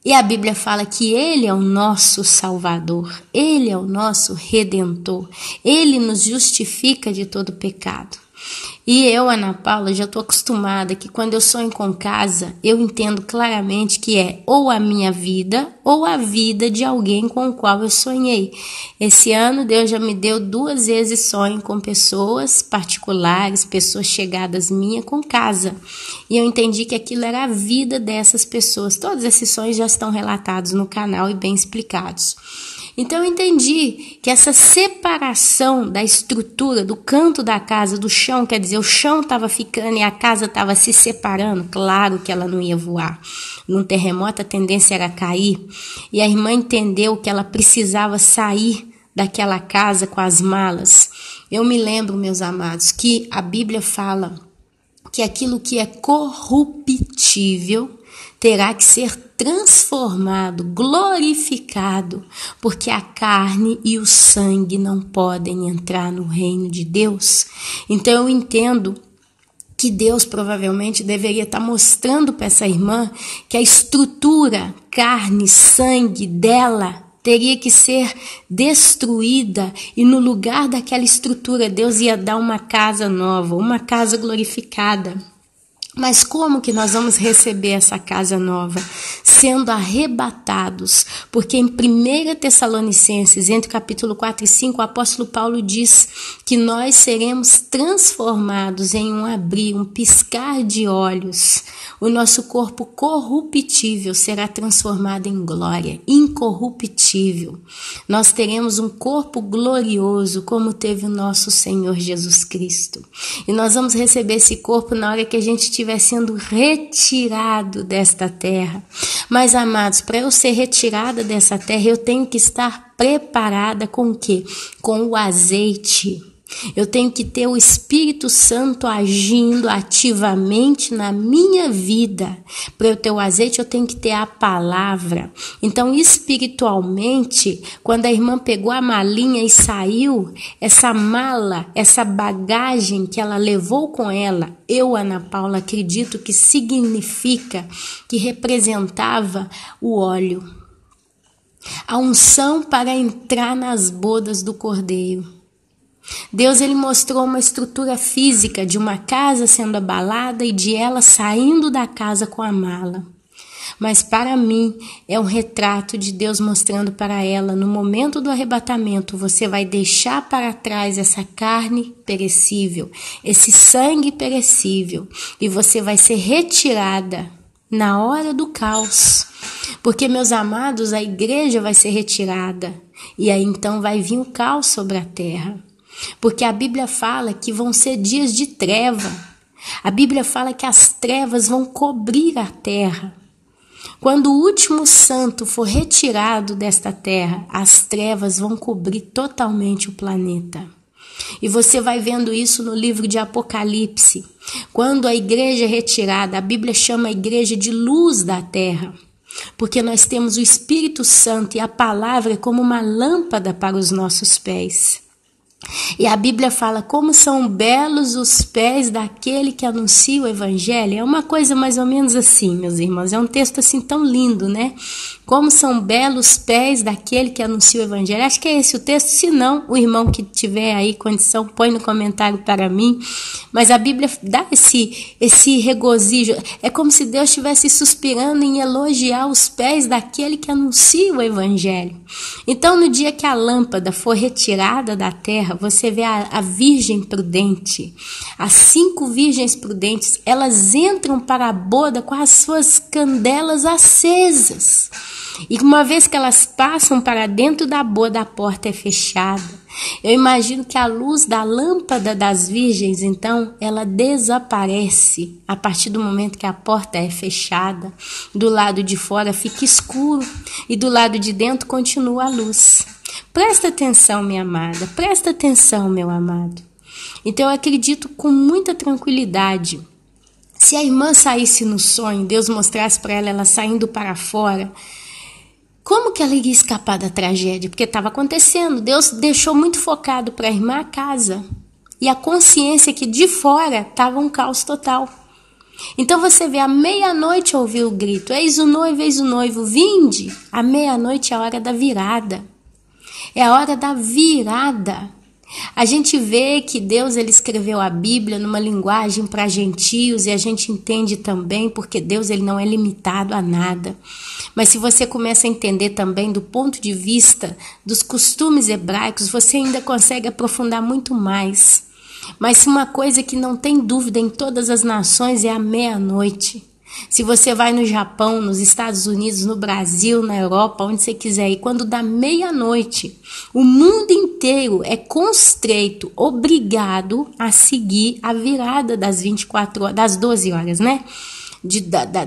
E a Bíblia fala que Ele é o nosso Salvador, Ele é o nosso Redentor, Ele nos justifica de todo pecado. E eu, Ana Paula, já estou acostumada que quando eu sonho com casa, eu entendo claramente que é ou a minha vida ou a vida de alguém com o qual eu sonhei. Esse ano Deus já me deu 2 vezes sonho com pessoas particulares, pessoas chegadas minhas com casa. E eu entendi que aquilo era a vida dessas pessoas. Todos esses sonhos já estão relatados no canal e bem explicados. Então eu entendi que essa separação da estrutura, do canto da casa, do chão, quer dizer, o chão estava ficando e a casa estava se separando. Claro que ela não ia voar. Num terremoto a tendência era cair. E a irmã entendeu que ela precisava sair daquela casa com as malas. Eu me lembro, meus amados, que a Bíblia fala que aquilo que é corruptível terá que ser transformado, glorificado, porque a carne e o sangue não podem entrar no reino de Deus. Então eu entendo que Deus provavelmente deveria estar mostrando para essa irmã que a estrutura, carne, sangue dela teria que ser destruída e no lugar daquela estrutura Deus ia dar uma casa nova, uma casa glorificada. Mas como que nós vamos receber essa casa nova? Sendo arrebatados, porque em 1 Tessalonicenses, entre o capítulo 4 e 5, o apóstolo Paulo diz que nós seremos transformados em um abrir, um piscar de olhos. O nosso corpo corruptível será transformado em glória, incorruptível. Nós teremos um corpo glorioso, como teve o nosso Senhor Jesus Cristo. E nós vamos receber esse corpo na hora que a gente estiver sendo retirado desta terra. Mas, amados, para eu ser retirada dessa terra, eu tenho que estar preparada com o quê? Com o azeite. Eu tenho que ter o Espírito Santo agindo ativamente na minha vida. Para eu ter o azeite, eu tenho que ter a palavra. Então, espiritualmente, quando a irmã pegou a malinha e saiu, essa mala, essa bagagem que ela levou com ela, eu, Ana Paula, acredito que significa, que representava o óleo. A unção para entrar nas bodas do Cordeiro. Deus ele mostrou uma estrutura física de uma casa sendo abalada e de ela saindo da casa com a mala. Mas para mim é um retrato de Deus mostrando para ela, no momento do arrebatamento, você vai deixar para trás essa carne perecível, esse sangue perecível, e você vai ser retirada na hora do caos. Porque, meus amados, a igreja vai ser retirada e aí então vai vir o caos sobre a terra. Porque a Bíblia fala que vão ser dias de treva. A Bíblia fala que as trevas vão cobrir a terra. Quando o último santo for retirado desta terra, as trevas vão cobrir totalmente o planeta. E você vai vendo isso no livro de Apocalipse. Quando a igreja é retirada, a Bíblia chama a igreja de luz da terra. Porque nós temos o Espírito Santo e a palavra como uma lâmpada para os nossos pés. E a Bíblia fala como são belos os pés daquele que anuncia o evangelho. É uma coisa mais ou menos assim, meus irmãos. É um texto assim tão lindo, né? Como são belos os pés daquele que anuncia o evangelho. Acho que é esse o texto. Se não, o irmão que tiver aí condição, põe no comentário para mim. Mas a Bíblia dá esse regozijo. É como se Deus estivesse suspirando em elogiar os pés daquele que anuncia o evangelho. Então, no dia que a lâmpada for retirada da terra, você vê a virgem prudente, as 5 virgens prudentes, elas entram para a boda com as suas candelas acesas. E uma vez que elas passam para dentro da boda, a porta é fechada. Eu imagino que a luz da lâmpada das virgens, então, ela desaparece a partir do momento que a porta é fechada. Do lado de fora fica escuro e do lado de dentro continua a luz. Presta atenção, minha amada, presta atenção, meu amado. Então eu acredito com muita tranquilidade. Se a irmã saísse no sonho, Deus mostrasse para ela saindo para fora, como que ela iria escapar da tragédia? Porque estava acontecendo. Deus deixou muito focado para a irmã a casa. E a consciência que de fora estava um caos total. Então você vê, à meia-noite ouviu o grito, eis o noivo, vinde. À meia-noite é a hora da virada. É a hora da virada. A gente vê que Deus ele escreveu a Bíblia numa linguagem para gentios e a gente entende também porque Deus ele não é limitado a nada. Mas se você começa a entender também do ponto de vista dos costumes hebraicos, você ainda consegue aprofundar muito mais. Mas uma coisa que não tem dúvida em todas as nações é a meia-noite. Se você vai no Japão, nos Estados Unidos, no Brasil, na Europa, onde você quiser ir, quando dá meia-noite, o mundo inteiro é constreito, obrigado a seguir a virada das 24 horas, das 12 horas, né?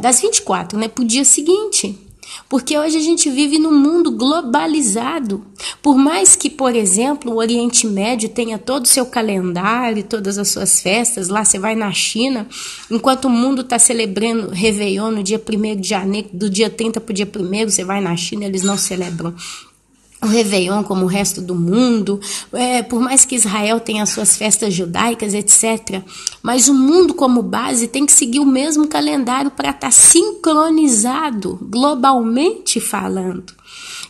Das 24, né? Pro dia seguinte. Porque hoje a gente vive num mundo globalizado. Por mais que, por exemplo, o Oriente Médio tenha todo o seu calendário, todas as suas festas, lá você vai na China, enquanto o mundo está celebrando Réveillon no dia 1º de janeiro, do dia 30 para o dia 1º, você vai na China, eles não celebram o Réveillon como o resto do mundo, por mais que Israel tenha as suas festas judaicas, etc. Mas o mundo como base tem que seguir o mesmo calendário para estar sincronizado, globalmente falando.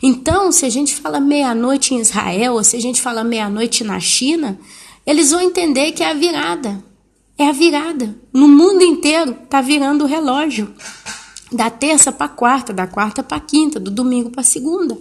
Então, se a gente fala meia-noite em Israel, ou se a gente fala meia-noite na China, eles vão entender que é a virada. É a virada. No mundo inteiro está virando o relógio. Da terça para a quarta, da quarta para a quinta, do domingo para a segunda.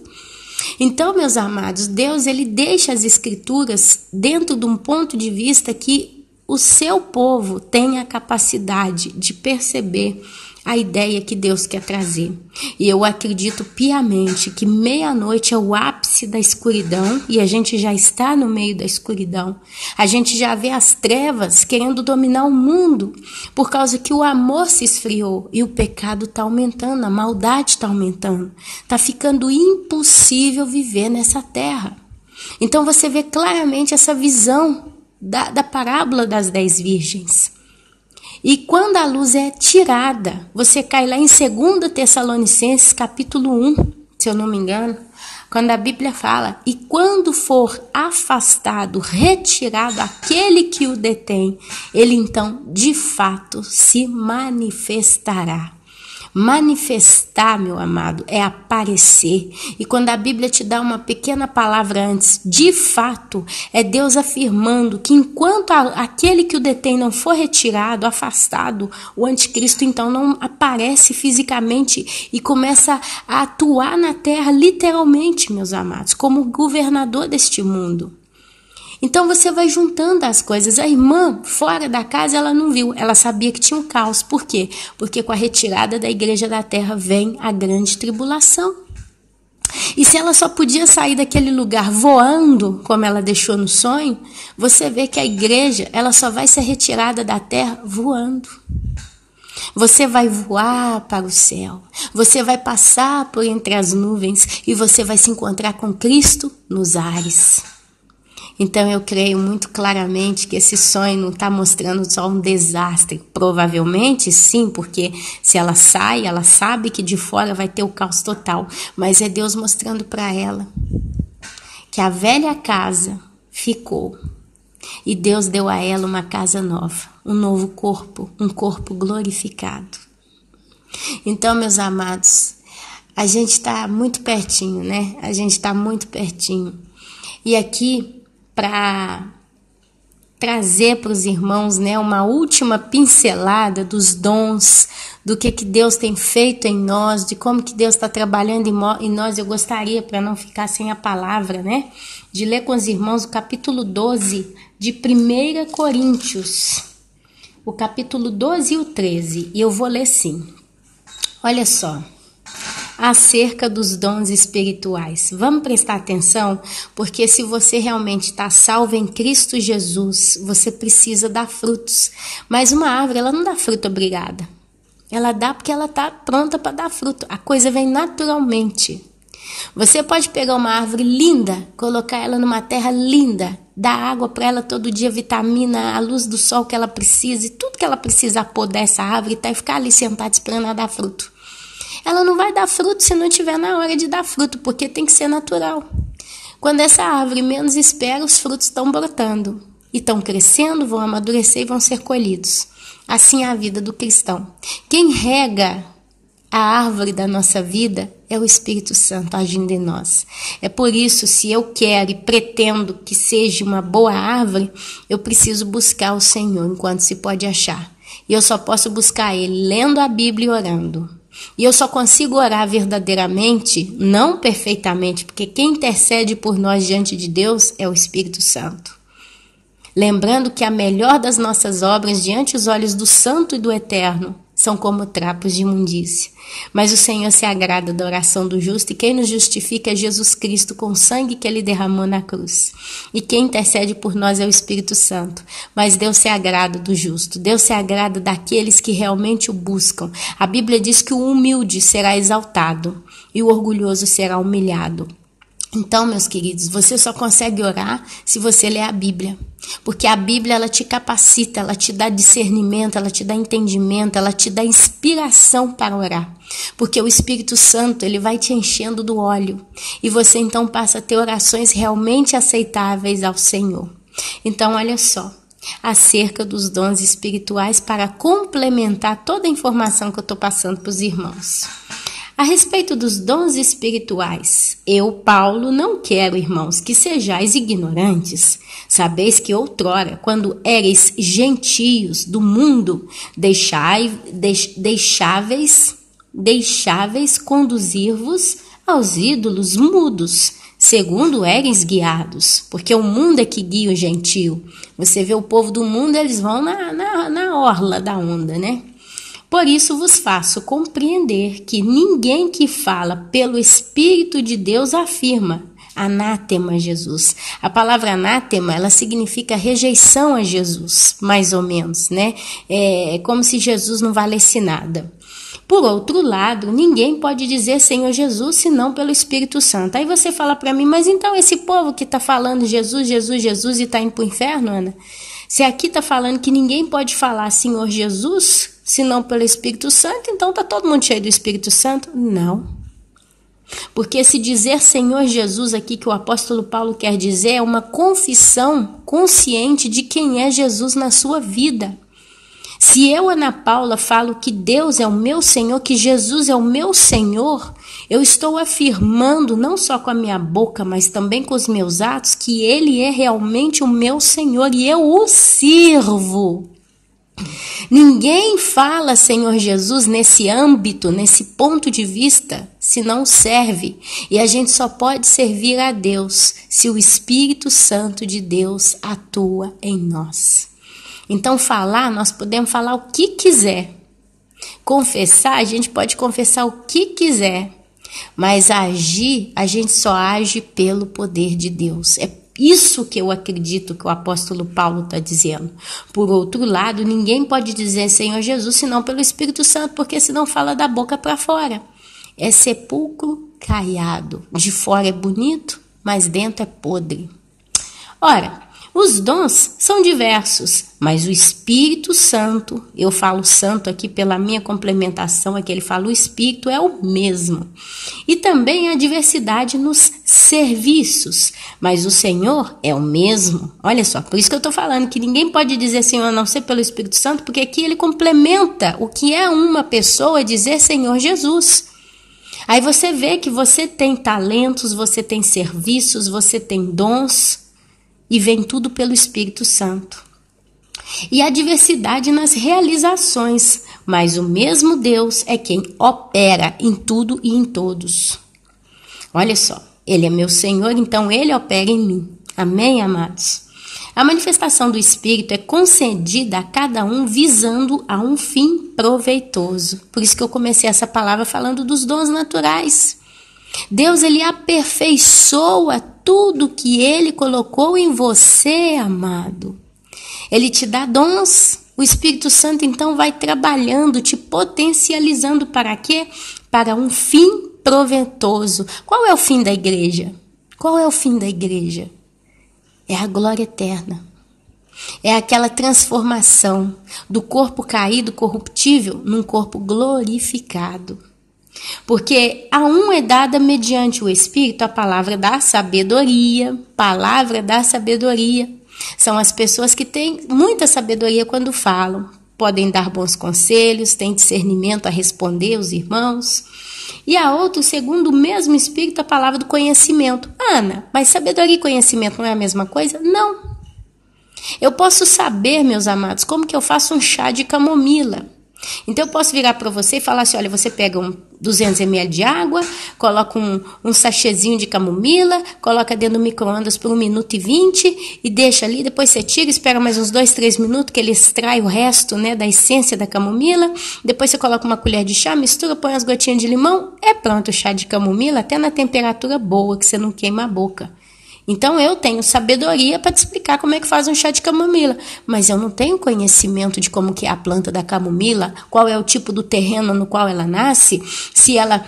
Então, meus amados, Deus ele deixa as escrituras dentro de um ponto de vista que o seu povo tem a capacidade de perceber a ideia que Deus quer trazer. E eu acredito piamente que meia-noite é o ápice da escuridão e a gente já está no meio da escuridão. A gente já vê as trevas querendo dominar o mundo por causa que o amor se esfriou e o pecado está aumentando, a maldade está aumentando. Está ficando impossível viver nessa terra. Então você vê claramente essa visão da parábola das 10 virgens. E quando a luz é tirada, você cai lá em 2 Tessalonicenses capítulo 1, se eu não me engano, quando a Bíblia fala, e quando for afastado, retirado aquele que o detém, ele então de fato se manifestará. Manifestar, meu amado, é aparecer. E quando a Bíblia te dá uma pequena palavra antes, de fato, é Deus afirmando que enquanto aquele que o detém não for retirado, afastado, o anticristo então não aparece fisicamente e começa a atuar na terra literalmente, meus amados, como governador deste mundo. Então você vai juntando as coisas. A irmã, fora da casa, ela não viu. Ela sabia que tinha um caos. Por quê? Porque com a retirada da igreja da terra vem a grande tribulação. E se ela só podia sair daquele lugar voando, como ela deixou no sonho, você vê que a igreja ela só vai ser retirada da terra voando. Você vai voar para o céu. Você vai passar por entre as nuvens e você vai se encontrar com Cristo nos ares. Então eu creio muito claramente que esse sonho não está mostrando só um desastre. Provavelmente sim, porque se ela sai, ela sabe que de fora vai ter o caos total. Mas é Deus mostrando para ela que a velha casa ficou. E Deus deu a ela uma casa nova, um novo corpo, um corpo glorificado. Então, meus amados, a gente está muito pertinho, né? A gente está muito pertinho. E aqui, para trazer para os irmãos, né, uma última pincelada dos dons, do que Deus tem feito em nós, de como que Deus está trabalhando em nós, eu gostaria, para não ficar sem a palavra, né, de ler com os irmãos o capítulo 12 de 1 Coríntios, o capítulo 12 e o 13, e eu vou ler sim. Olha só. Acerca dos dons espirituais. Vamos prestar atenção, porque se você realmente está salvo em Cristo Jesus, você precisa dar frutos. Mas uma árvore, ela não dá fruto obrigada. Ela dá porque ela está pronta para dar fruto. A coisa vem naturalmente. Você pode pegar uma árvore linda, colocar ela numa terra linda, dar água para ela todo dia, vitamina, a luz do sol que ela precisa, e tudo que ela precisa pôr dessa árvore e ficar ali sentada esperando ela dar fruto. Ela não vai dar fruto se não tiver na hora de dar fruto, porque tem que ser natural. Quando essa árvore menos espera, os frutos estão brotando. E estão crescendo, vão amadurecer e vão ser colhidos. Assim é a vida do cristão. Quem rega a árvore da nossa vida é o Espírito Santo agindo em nós. É por isso, se eu quero e pretendo que seja uma boa árvore, eu preciso buscar o Senhor enquanto se pode achar. E eu só posso buscar Ele lendo a Bíblia e orando. E eu só consigo orar verdadeiramente, não perfeitamente, porque quem intercede por nós diante de Deus é o Espírito Santo. Lembrando que a melhor das nossas obras diante dos olhos do Santo e do Eterno são como trapos de imundícia. Mas o Senhor se agrada da oração do justo, e quem nos justifica é Jesus Cristo com o sangue que Ele derramou na cruz. E quem intercede por nós é o Espírito Santo. Mas Deus se agrada do justo, Deus se agrada daqueles que realmente o buscam. A Bíblia diz que o humilde será exaltado e o orgulhoso será humilhado. Então, meus queridos, você só consegue orar se você ler a Bíblia. Porque a Bíblia, ela te capacita, ela te dá discernimento, ela te dá entendimento, ela te dá inspiração para orar. Porque o Espírito Santo, ele vai te enchendo do óleo. E você então passa a ter orações realmente aceitáveis ao Senhor. Então, olha só, acerca dos dons espirituais para complementar toda a informação que eu estou passando para os irmãos. A respeito dos dons espirituais, eu, Paulo, não quero, irmãos, que sejais ignorantes. Sabeis que outrora, quando éreis gentios do mundo, deixáveis conduzir-vos aos ídolos mudos, segundo éreis guiados, porque o mundo é que guia o gentio. Você vê o povo do mundo, eles vão na orla da onda, né? Por isso vos faço compreender que ninguém que fala pelo Espírito de Deus afirma anátema Jesus. A palavra anátema, ela significa rejeição a Jesus, mais ou menos, né? É como se Jesus não valesse nada. Por outro lado, ninguém pode dizer Senhor Jesus senão pelo Espírito Santo. Aí você fala para mim, mas então esse povo que está falando Jesus, Jesus, Jesus e está indo para o inferno, Ana? Se aqui está falando que ninguém pode falar Senhor Jesus senão pelo Espírito Santo, então está todo mundo cheio do Espírito Santo? Não. Porque se dizer Senhor Jesus aqui, que o apóstolo Paulo quer dizer, é uma confissão consciente de quem é Jesus na sua vida. Se eu, Ana Paula, falo que Deus é o meu Senhor, que Jesus é o meu Senhor, eu estou afirmando, não só com a minha boca, mas também com os meus atos, que Ele é realmente o meu Senhor e eu o sirvo. Ninguém fala Senhor Jesus nesse âmbito, nesse ponto de vista, se não serve. E a gente só pode servir a Deus se o Espírito Santo de Deus atua em nós. Então nós podemos falar o que quiser. Confessar, a gente pode confessar o que quiser. Mas agir, a gente só age pelo poder de Deus. É isso que eu acredito que o apóstolo Paulo está dizendo. Por outro lado, ninguém pode dizer Senhor Jesus senão pelo Espírito Santo, porque senão fala da boca para fora. É sepulcro caiado. De fora é bonito, mas dentro é podre. Ora, os dons são diversos, mas o Espírito Santo, eu falo santo aqui pela minha complementação, é que ele fala o Espírito é o mesmo. E também há diversidade nos serviços, mas o Senhor é o mesmo. Olha só, por isso que eu estou falando que ninguém pode dizer Senhor a não ser pelo Espírito Santo, porque aqui ele complementa o que é uma pessoa dizer Senhor Jesus. Aí você vê que você tem talentos, você tem serviços, você tem dons, e vem tudo pelo Espírito Santo. E há diversidade nas realizações, mas o mesmo Deus é quem opera em tudo e em todos. Olha só, Ele é meu Senhor, então Ele opera em mim. Amém, amados? A manifestação do Espírito é concedida a cada um visando a um fim proveitoso. Por isso que eu comecei essa palavra falando dos dons naturais. Deus, Ele aperfeiçoa tudo que Ele colocou em você, amado. Ele te dá dons. O Espírito Santo, então, vai trabalhando, te potencializando para quê? Para um fim proveitoso. Qual é o fim da igreja? Qual é o fim da igreja? É a glória eterna. É aquela transformação do corpo caído, corruptível, num corpo glorificado. Porque a um é dada mediante o Espírito a palavra da sabedoria. Palavra da sabedoria. São as pessoas que têm muita sabedoria quando falam. Podem dar bons conselhos, têm discernimento a responder os irmãos. E a outro, segundo o mesmo Espírito, a palavra do conhecimento. Ana, mas sabedoria e conhecimento não é a mesma coisa? Não. Eu posso saber, meus amados, como que eu faço um chá de camomila. Então eu posso virar para você e falar assim, olha, você pega 200 ml de água, coloca um sachêzinho de camomila, coloca dentro do micro-ondas por 1 minuto e 20 e deixa ali, depois você tira, espera mais uns 2, 3 minutos que ele extrai o resto, né, da essência da camomila, depois você coloca uma colher de chá, mistura, põe umas gotinhas de limão, é pronto o chá de camomila, até na temperatura boa, que você não queima a boca. Então eu tenho sabedoria para te explicar como é que faz um chá de camomila, mas eu não tenho conhecimento de como que é a planta da camomila, qual é o tipo do terreno no qual ela nasce, se ela,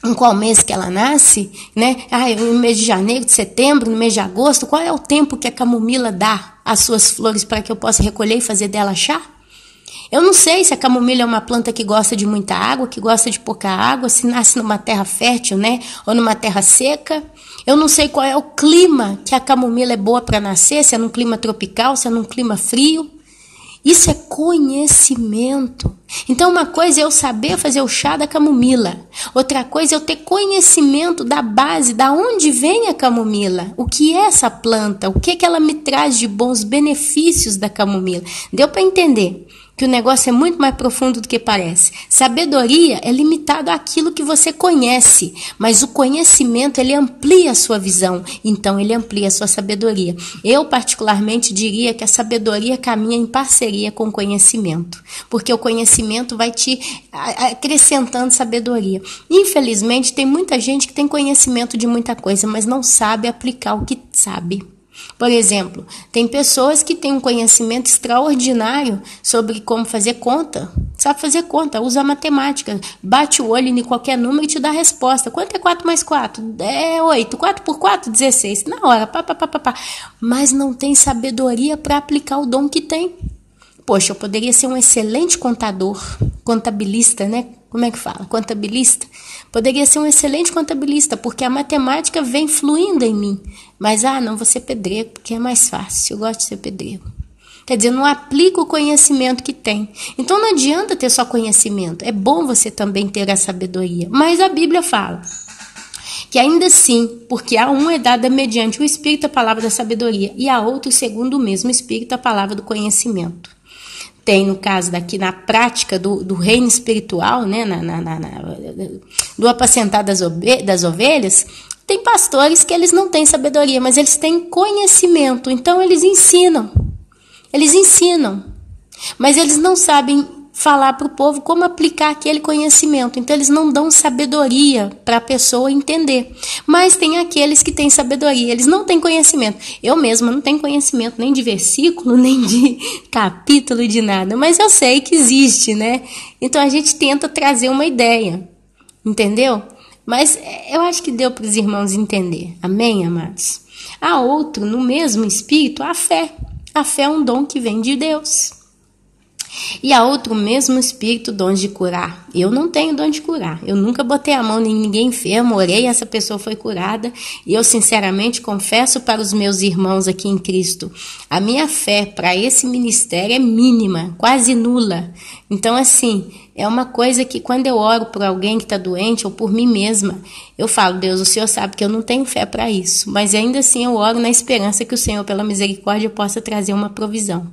em qual mês que ela nasce, né? No mês de janeiro, de setembro, no mês de agosto, qual é o tempo que a camomila dá as suas flores para que eu possa recolher e fazer dela chá? Eu não sei se a camomila é uma planta que gosta de muita água, que gosta de pouca água, se nasce numa terra fértil, né? Ou numa terra seca. Eu não sei qual é o clima que a camomila é boa para nascer, se é num clima tropical, se é num clima frio. Isso é conhecimento. Então uma coisa é eu saber fazer o chá da camomila. Outra coisa é eu ter conhecimento da base, da onde vem a camomila. O que é essa planta? O que ela me traz de bons benefícios da camomila? Deu para entender que o negócio é muito mais profundo do que parece. Sabedoria é limitado àquilo que você conhece, mas o conhecimento ele amplia a sua visão, então ele amplia a sua sabedoria. Eu particularmente diria que a sabedoria caminha em parceria com o conhecimento, porque o conhecimento vai te acrescentando sabedoria. Infelizmente tem muita gente que tem conhecimento de muita coisa, mas não sabe aplicar o que sabe. Por exemplo, tem pessoas que têm um conhecimento extraordinário sobre como fazer conta. Sabe fazer conta, usa matemática, bate o olho em qualquer número e te dá a resposta. Quanto é 4 mais 4? É 8. 4 por 4, 16. Na hora, pá. Mas não tem sabedoria para aplicar o dom que tem. Poxa, eu poderia ser um excelente contador, contabilista, né? Como é que fala? Contabilista. Poderia ser um excelente contabilista, porque a matemática vem fluindo em mim. Mas, não vou ser pedreiro, porque é mais fácil. Eu gosto de ser pedreiro. Quer dizer, não aplica o conhecimento que tem. Então, não adianta ter só conhecimento. É bom você também ter a sabedoria. Mas a Bíblia fala que ainda assim, porque a um é dada mediante o Espírito a palavra da sabedoria, e a outro, segundo o mesmo Espírito, a palavra do conhecimento. Tem, no caso daqui, na prática do reino espiritual, né, do apacentar das ovelhas, tem pastores que eles não têm sabedoria, mas eles têm conhecimento, então eles ensinam, mas eles não sabem falar para o povo como aplicar aquele conhecimento, então eles não dão sabedoria para a pessoa entender. Mas tem aqueles que têm sabedoria, eles não têm conhecimento. Eu mesma não tenho conhecimento nem de versículo, nem de capítulo, de nada, mas eu sei que existe, né? Então a gente tenta trazer uma ideia, entendeu? Mas eu acho que deu para os irmãos entender, amém, amados? Há outro, no mesmo espírito, a fé. A fé é um dom que vem de Deus. E há outro mesmo espírito, dom de curar. Eu não tenho dom de curar. Eu nunca botei a mão em ninguém enfermo, orei, essa pessoa foi curada. E eu sinceramente confesso para os meus irmãos aqui em Cristo, a minha fé para esse ministério é mínima, quase nula. Então assim, é uma coisa que quando eu oro por alguém que está doente ou por mim mesma, eu falo, Deus, o Senhor sabe que eu não tenho fé para isso. Mas ainda assim eu oro na esperança que o Senhor, pela misericórdia, possa trazer uma provisão.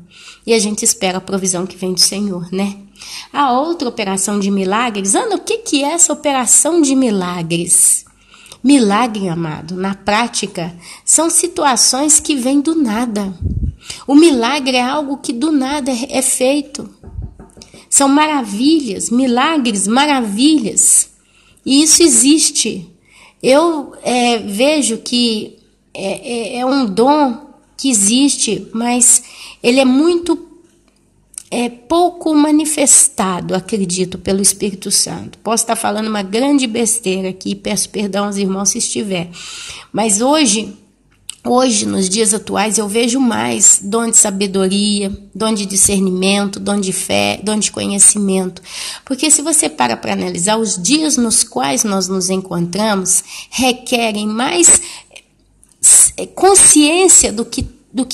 E a gente espera a provisão que vem do Senhor, né? A outra operação de milagres, Ana, o que é essa operação de milagres? Milagre, amado, na prática, são situações que vêm do nada. O milagre é algo que do nada é feito. São maravilhas, milagres, maravilhas. E isso existe. Eu vejo que é um dom que existe, mas ele é muito é pouco manifestado, acredito, pelo Espírito Santo. Posso estar falando uma grande besteira aqui, peço perdão aos irmãos se estiver. Mas hoje, nos dias atuais, eu vejo mais dom de sabedoria, dom de discernimento, dom de fé, dom de conhecimento. Porque se você para analisar, os dias nos quais nós nos encontramos requerem mais consciência do que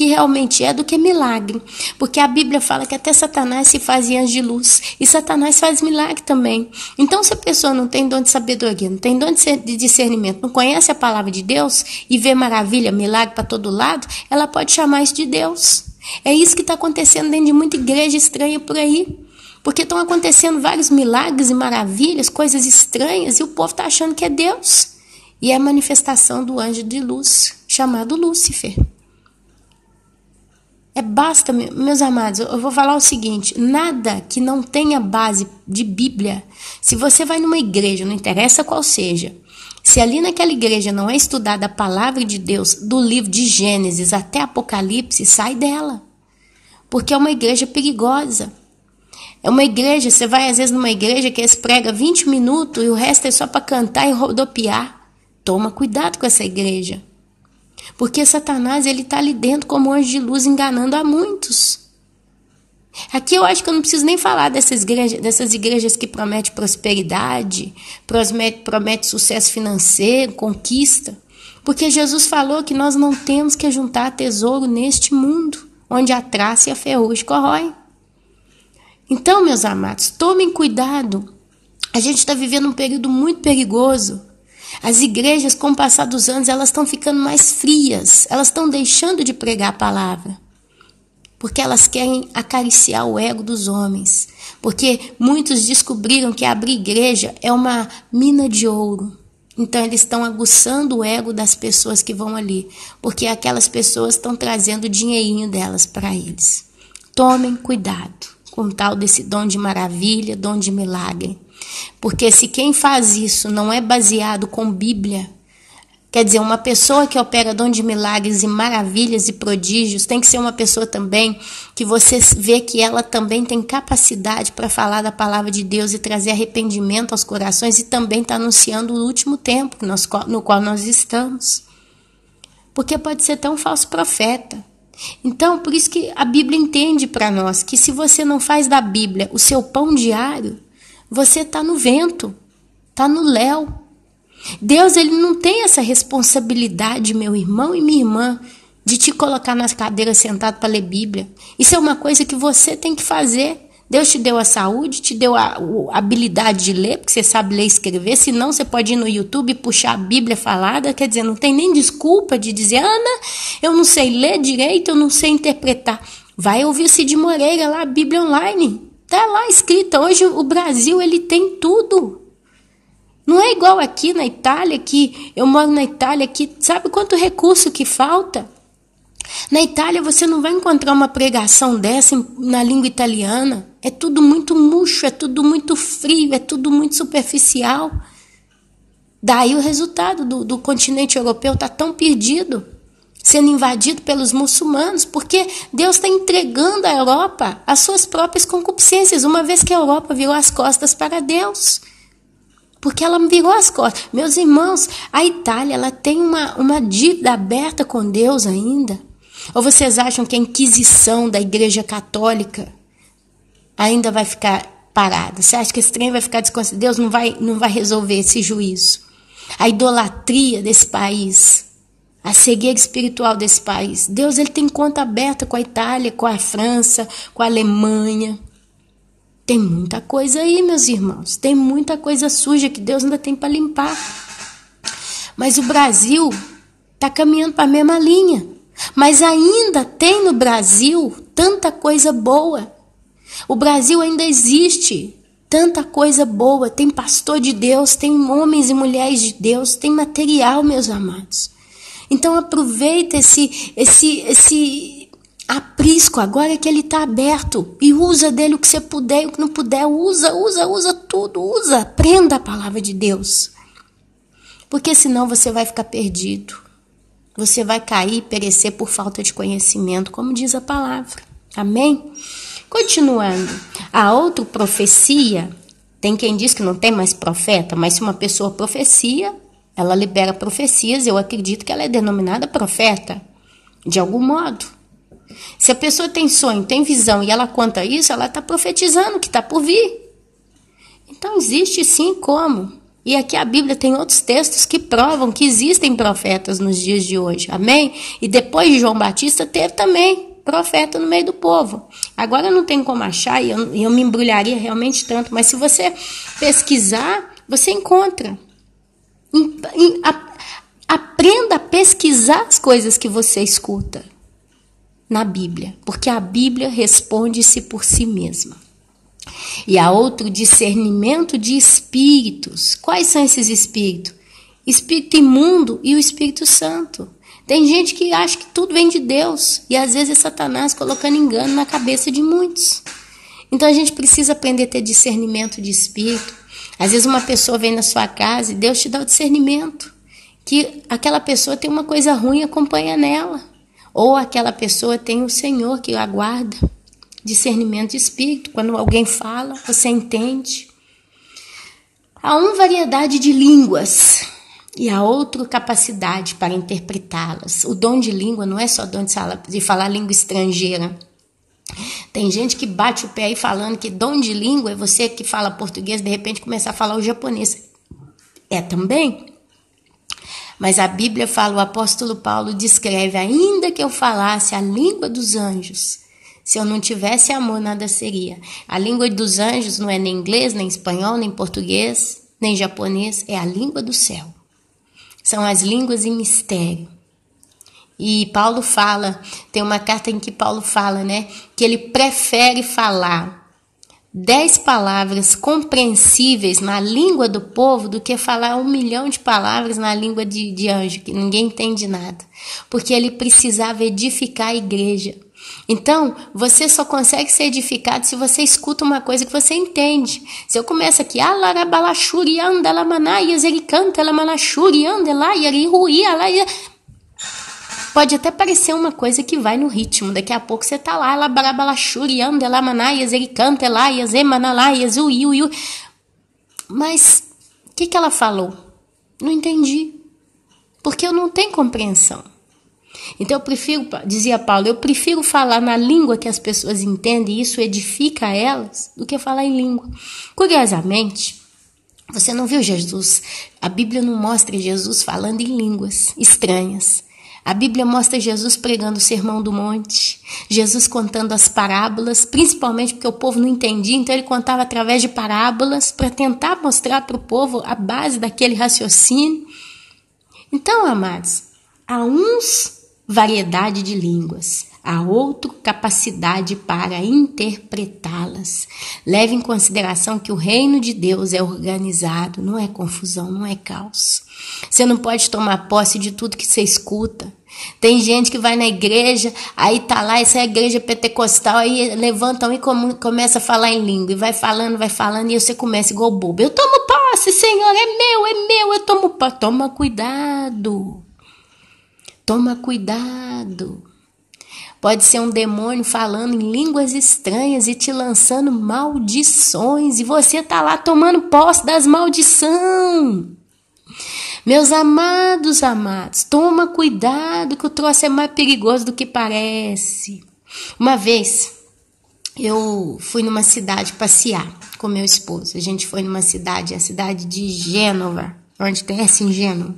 realmente é, do que milagre. Porque a Bíblia fala que até Satanás se fazia anjo de luz. E Satanás faz milagre também. Então, se a pessoa não tem dom de sabedoria, não tem dom de discernimento, não conhece a palavra de Deus e vê maravilha, milagre para todo lado, ela pode chamar isso de Deus. É isso que está acontecendo dentro de muita igreja estranha por aí. Porque estão acontecendo vários milagres e maravilhas, coisas estranhas, e o povo está achando que é Deus. E é a manifestação do anjo de luz, chamado Lúcifer. Basta, meus amados, eu vou falar o seguinte, nada que não tenha base de Bíblia, se você vai numa igreja, não interessa qual seja, se ali naquela igreja não é estudada a palavra de Deus, do livro de Gênesis até Apocalipse, sai dela, porque é uma igreja perigosa. É uma igreja, você vai às vezes numa igreja que eles pregam 20 minutos e o resto é só para cantar e rodopiar. Toma cuidado com essa igreja. Porque Satanás, ele está ali dentro como anjo de luz enganando a muitos. Aqui eu acho que eu não preciso nem falar dessas igrejas que prometem prosperidade, promete sucesso financeiro, conquista. Porque Jesus falou que nós não temos que juntar tesouro neste mundo, onde a traça e a ferrugem corroem. Então, meus amados, tomem cuidado. A gente está vivendo um período muito perigoso. As igrejas, com o passar dos anos, elas estão ficando mais frias. Elas estão deixando de pregar a palavra. Porque elas querem acariciar o ego dos homens. Porque muitos descobriram que abrir igreja é uma mina de ouro. Então, eles estão aguçando o ego das pessoas que vão ali. Porque aquelas pessoas estão trazendo o dinheirinho delas para eles. Tomem cuidado com tal desse dom de maravilha, dom de milagre. Porque se quem faz isso não é baseado com Bíblia, quer dizer, uma pessoa que opera dom de milagres e maravilhas e prodígios tem que ser uma pessoa também que você vê que ela também tem capacidade para falar da palavra de Deus e trazer arrependimento aos corações e também está anunciando o último tempo no qual nós estamos. Porque pode ser até um falso profeta. Então, por isso que a Bíblia entende para nós que se você não faz da Bíblia o seu pão diário, você está no vento, está no léu. Deus, ele não tem essa responsabilidade, meu irmão e minha irmã, de te colocar nas cadeiras sentado para ler Bíblia. Isso é uma coisa que você tem que fazer. Deus te deu a saúde, te deu a habilidade de ler, porque você sabe ler e escrever. Senão você pode ir no YouTube e puxar a Bíblia falada. Quer dizer, não tem nem desculpa de dizer, Ana, eu não sei ler direito, eu não sei interpretar. Vai ouvir o Cid Moreira lá, a Bíblia Online. Está lá escrita. Hoje o Brasil, ele tem tudo. Não é igual aqui na Itália, que eu moro na Itália, que sabe quanto recurso que falta? Na Itália você não vai encontrar uma pregação dessa na língua italiana. É tudo muito murcho, é tudo muito frio, é tudo muito superficial. Daí o resultado do continente europeu está tão perdido, sendo invadido pelos muçulmanos, porque Deus está entregando à Europa as suas próprias concupiscências, uma vez que a Europa virou as costas para Deus. Porque ela virou as costas. Meus irmãos, a Itália, ela tem uma dívida aberta com Deus ainda. Ou vocês acham que a Inquisição da Igreja Católica ainda vai ficar parada? Você acha que esse trem vai ficar desconsiderado? Deus não vai resolver esse juízo. A idolatria desse país, a cegueira espiritual desse país. Deus, ele tem conta aberta com a Itália, com a França, com a Alemanha. Tem muita coisa aí, meus irmãos. Tem muita coisa suja que Deus ainda tem para limpar. Mas o Brasil está caminhando para a mesma linha. Mas ainda tem no Brasil tanta coisa boa. O Brasil ainda existe tanta coisa boa. Tem pastor de Deus, tem homens e mulheres de Deus, tem material, meus amados. Então aproveita esse aprisco agora que ele está aberto e usa dele o que você puder e o que não puder. Usa tudo, usa. Aprenda a palavra de Deus. Porque senão você vai ficar perdido. Você vai cair e perecer por falta de conhecimento, como diz a palavra. Amém? Continuando, a outra profecia, tem quem diz que não tem mais profeta, mas se uma pessoa profecia, ela libera profecias, eu acredito que ela é denominada profeta, de algum modo. Se a pessoa tem sonho, tem visão e ela conta isso, ela está profetizando o que está por vir. Então existe sim como. E aqui a Bíblia tem outros textos que provam que existem profetas nos dias de hoje. Amém? E depois de João Batista teve também profeta no meio do povo. Agora não tem como achar e eu me embrulharia realmente tanto, mas se você pesquisar, você encontra. Aprenda a pesquisar as coisas que você escuta na Bíblia, porque a Bíblia responde-se por si mesma. E há outro discernimento de espíritos. Quais são esses espíritos? Espírito imundo e o Espírito Santo. Tem gente que acha que tudo vem de Deus e às vezes é Satanás colocando engano na cabeça de muitos. Então a gente precisa aprender a ter discernimento de espírito. Às vezes uma pessoa vem na sua casa e Deus te dá o discernimento que aquela pessoa tem uma coisa ruim e acompanha nela. Ou aquela pessoa tem o Senhor que aguarda. Discernimento de espírito. Quando alguém fala, você entende. Há uma variedade de línguas e há outra capacidade para interpretá-las. O dom de língua não é só dom de falar língua estrangeira. Tem gente que bate o pé aí falando que dom de língua é você que fala português, de repente começar a falar o japonês. É também. Mas a Bíblia fala, o apóstolo Paulo descreve, ainda que eu falasse a língua dos anjos, se eu não tivesse amor, nada seria. A língua dos anjos não é nem inglês, nem espanhol, nem português, nem japonês, é a língua do céu. São as línguas em mistério. E Paulo fala, tem uma carta em que Paulo fala, né, que ele prefere falar 10 palavras compreensíveis na língua do povo do que falar 1 milhão de palavras na língua de anjo, que ninguém entende nada. Porque ele precisava edificar a igreja. Então, você só consegue ser edificado se você escuta uma coisa que você entende. Se eu começo aqui, pode até parecer uma coisa que vai no ritmo. Daqui a pouco você tá lá, mas o que ela falou? Não entendi. Porque eu não tenho compreensão. Então eu prefiro, dizia Paulo, eu prefiro falar na língua que as pessoas entendem e isso edifica elas, do que falar em língua. Curiosamente, você não viu Jesus? A Bíblia não mostra Jesus falando em línguas estranhas. A Bíblia mostra Jesus pregando o Sermão do Monte, Jesus contando as parábolas, principalmente porque o povo não entendia, então ele contava através de parábolas para tentar mostrar para o povo a base daquele raciocínio. Então, amados, há uns variedade de línguas, há outro capacidade para interpretá-las. Leve em consideração que o reino de Deus é organizado, não é confusão, não é caos. Você não pode tomar posse de tudo que você escuta. Tem gente que vai na igreja, aí tá lá, essa é a igreja pentecostal, aí levantam e começa a falar em língua, e vai falando, e você começa igual bobo. Eu tomo posse, Senhor, é meu, eu tomo posse. Toma cuidado. Toma cuidado. Pode ser um demônio falando em línguas estranhas e te lançando maldições. E você tá lá tomando posse das maldições. Meus amados, toma cuidado que o troço é mais perigoso do que parece. Uma vez, eu fui numa cidade passear com meu esposo. A gente foi numa cidade, a cidade de Gênova, onde desce em Gênova.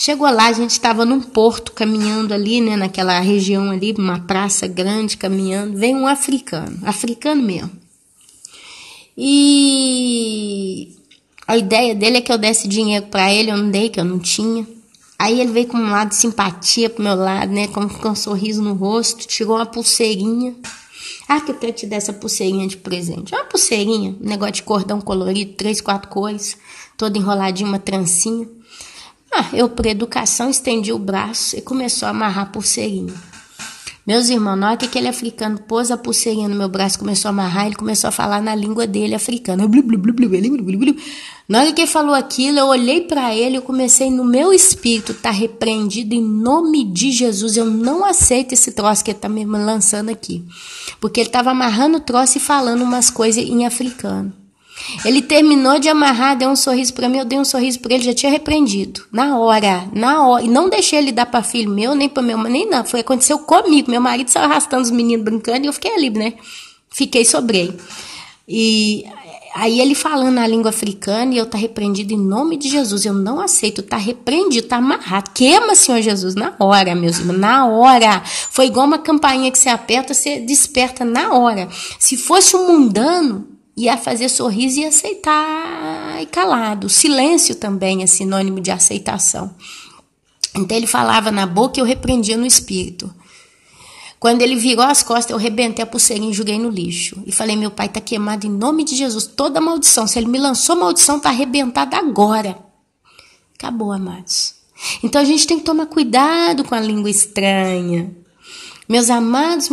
Chegou lá, a gente estava num porto, caminhando ali, né, naquela região ali, uma praça grande, caminhando. Veio um africano mesmo. E a ideia dele é que eu desse dinheiro para ele, eu não dei, que eu não tinha. Aí ele veio com um lado de simpatia pro meu lado, né, com um sorriso no rosto, tirou uma pulseirinha. Que eu quero te dar essa pulseirinha de presente. Uma pulseirinha, um negócio de cordão colorido, 3, 4 cores, toda enroladinha, uma trancinha. Eu, por educação, estendi o braço e começou a amarrar a pulseirinha. Meus irmãos, na hora que aquele africano pôs a pulseirinha no meu braço, começou a amarrar, ele começou a falar na língua dele, africana. Na hora que ele falou aquilo, eu olhei para ele, eu comecei no meu espírito, tá repreendido em nome de Jesus. Eu não aceito esse troço que ele tá me lançando aqui. Porque ele tava amarrando o troço e falando umas coisas em africano. Ele terminou de amarrar, deu um sorriso para mim, eu dei um sorriso para ele, já tinha repreendido. Na hora. E não deixei ele dar para filho meu, nem para meu, nem não. Aconteceu comigo. Meu marido saiu arrastando os meninos brincando e eu fiquei ali, né? Fiquei, sobrei. E aí ele falando na língua africana e eu tá repreendido em nome de Jesus. Eu não aceito, tá repreendido, tá amarrado. Queima, Senhor Jesus, na hora, meus irmãos, na hora. Foi igual uma campainha que você aperta, você desperta na hora. Se fosse um mundano, ia fazer sorriso e aceitar e calado. Silêncio também é sinônimo de aceitação. Então ele falava na boca e eu repreendia no espírito. Quando ele virou as costas, eu rebentei a pulseirinha e joguei no lixo. E falei, meu pai está queimado em nome de Jesus. Toda maldição, se ele me lançou maldição, está arrebentada agora. Acabou, amados. Então a gente tem que tomar cuidado com a língua estranha. Meus amados,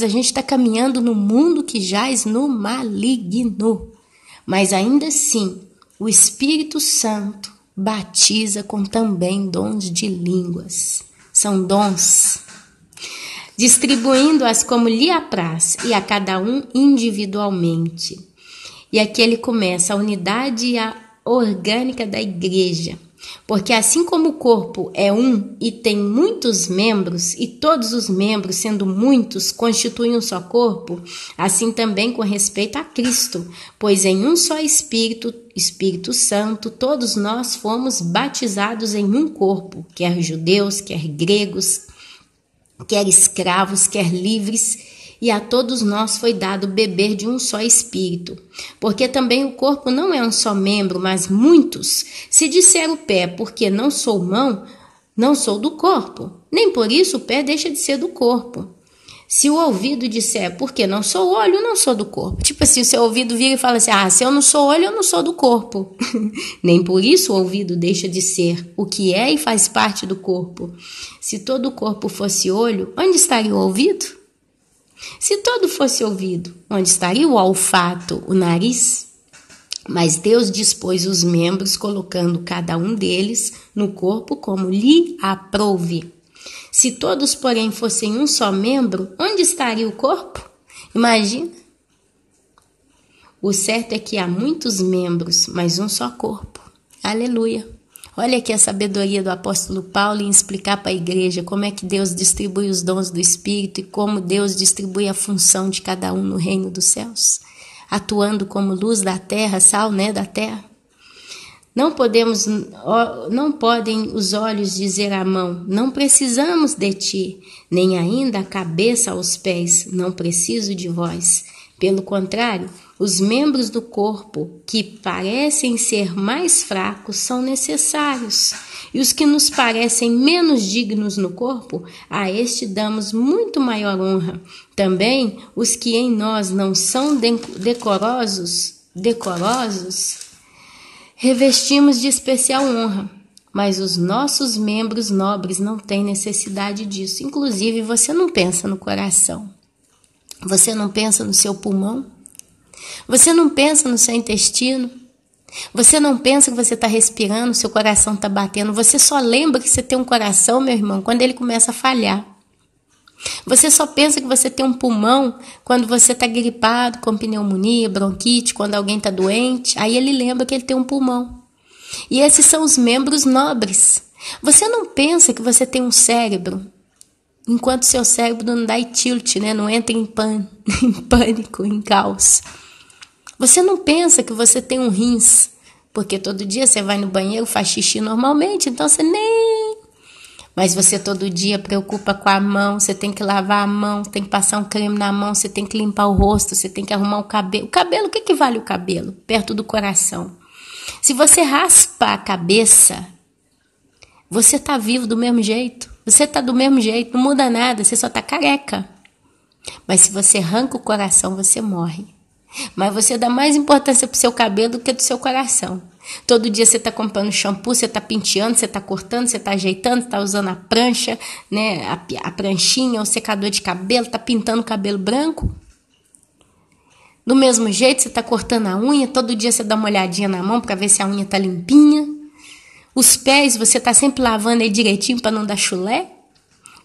a gente está caminhando no mundo que jaz no maligno. Mas ainda assim, o Espírito Santo batiza com também dons de línguas. São dons. Distribuindo-as como lhe apraz, e a cada um individualmente. E aqui ele começa a unidade orgânica da igreja. Porque assim como o corpo é um e tem muitos membros, e todos os membros, sendo muitos, constituem um só corpo, assim também com respeito a Cristo, pois em um só Espírito, Espírito Santo, todos nós fomos batizados em um corpo, quer judeus, quer gregos, quer escravos, quer livres, e a todos nós foi dado beber de um só Espírito. Porque também o corpo não é um só membro, mas muitos. Se disser o pé, porque não sou mão, não sou do corpo. Nem por isso o pé deixa de ser do corpo. Se o ouvido disser, porque não sou olho, não sou do corpo. Tipo assim, o seu ouvido vira e fala assim, se eu não sou olho, eu não sou do corpo. Nem por isso o ouvido deixa de ser o que é e faz parte do corpo. Se todo o corpo fosse olho, onde estaria o ouvido? Se todo fosse ouvido, onde estaria o olfato, o nariz? Mas Deus dispôs os membros, colocando cada um deles no corpo como lhe aprouve. Se todos, porém, fossem um só membro, onde estaria o corpo? Imagina. O certo é que há muitos membros, mas um só corpo. Aleluia. Olha aqui a sabedoria do apóstolo Paulo em explicar para a igreja como é que Deus distribui os dons do Espírito e como Deus distribui a função de cada um no reino dos céus, atuando como luz da terra, sal, da terra. Não podem os olhos dizer à mão, não precisamos de ti, nem ainda a cabeça aos pés, não preciso de vós. Pelo contrário, os membros do corpo que parecem ser mais fracos são necessários, e os que nos parecem menos dignos no corpo, a este damos muito maior honra. Também os que em nós não são decorosos, revestimos de especial honra, mas os nossos membros nobres não têm necessidade disso. Inclusive, você não pensa no coração, você não pensa no seu pulmão, você não pensa no seu intestino, você não pensa que você está respirando, seu coração está batendo, você só lembra que você tem um coração, meu irmão, quando ele começa a falhar. Você só pensa que você tem um pulmão quando você está gripado, com pneumonia, bronquite, quando alguém está doente, aí ele lembra que ele tem um pulmão. E esses são os membros nobres. Você não pensa que você tem um cérebro, enquanto seu cérebro não dá tilt, não entra em pânico, em caos. Você não pensa que você tem um rins, porque todo dia você vai no banheiro, faz xixi normalmente, então você nem... Mas você todo dia preocupa com a mão, você tem que lavar a mão, tem que passar um creme na mão, você tem que limpar o rosto, você tem que arrumar o cabelo. O cabelo, o que vale o cabelo? Perto do coração. Se você raspa a cabeça, você está vivo do mesmo jeito. Você está do mesmo jeito, não muda nada, você só está careca. Mas se você arranca o coração, você morre. Mas você dá mais importância pro seu cabelo do que do seu coração. Todo dia você tá comprando shampoo, você tá penteando, você tá cortando, você tá ajeitando, tá usando a prancha, né? A pranchinha, o secador de cabelo, tá pintando o cabelo branco. Do mesmo jeito, você tá cortando a unha, todo dia você dá uma olhadinha na mão para ver se a unha tá limpinha. Os pés, você tá sempre lavando aí direitinho para não dar chulé.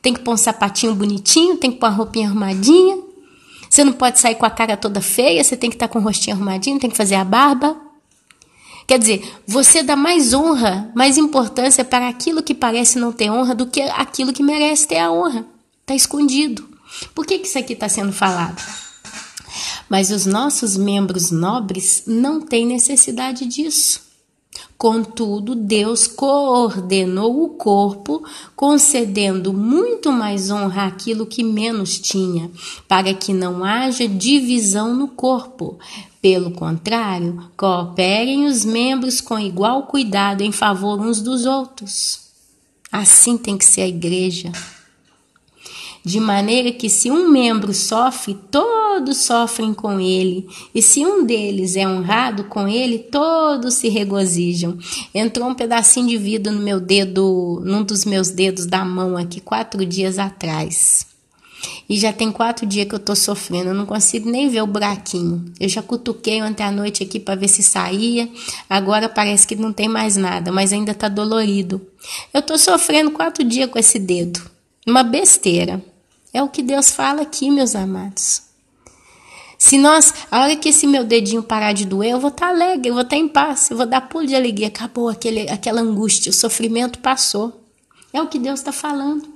Tem que pôr um sapatinho bonitinho, tem que pôr uma roupinha arrumadinha. Você não pode sair com a cara toda feia, você tem que estar com o rostinho arrumadinho, tem que fazer a barba. Quer dizer, você dá mais honra, mais importância para aquilo que parece não ter honra do que aquilo que merece ter a honra. Está escondido. Por que isso aqui está sendo falado? Mas os nossos membros nobres não têm necessidade disso. Contudo, Deus coordenou o corpo, concedendo muito mais honra àquilo que menos tinha, para que não haja divisão no corpo. Pelo contrário, cooperem os membros com igual cuidado em favor uns dos outros. Assim tem que ser a igreja. De maneira que se um membro sofre, todos sofrem com ele. E se um deles é honrado com ele, todos se regozijam. Entrou um pedacinho de vidro no meu dedo, num dos meus dedos da mão aqui, 4 dias atrás. E já tem 4 dias que eu tô sofrendo, eu não consigo nem ver o buraquinho. Eu já cutuquei ontem à noite aqui para ver se saía. Agora parece que não tem mais nada, mas ainda tá dolorido. Eu tô sofrendo 4 dias com esse dedo. Uma besteira. É o que Deus fala aqui, meus amados. A hora que esse meu dedinho parar de doer, eu vou estar alegre, eu vou estar em paz, eu vou dar pulo de alegria. Acabou aquela angústia, o sofrimento passou. É o que Deus está falando.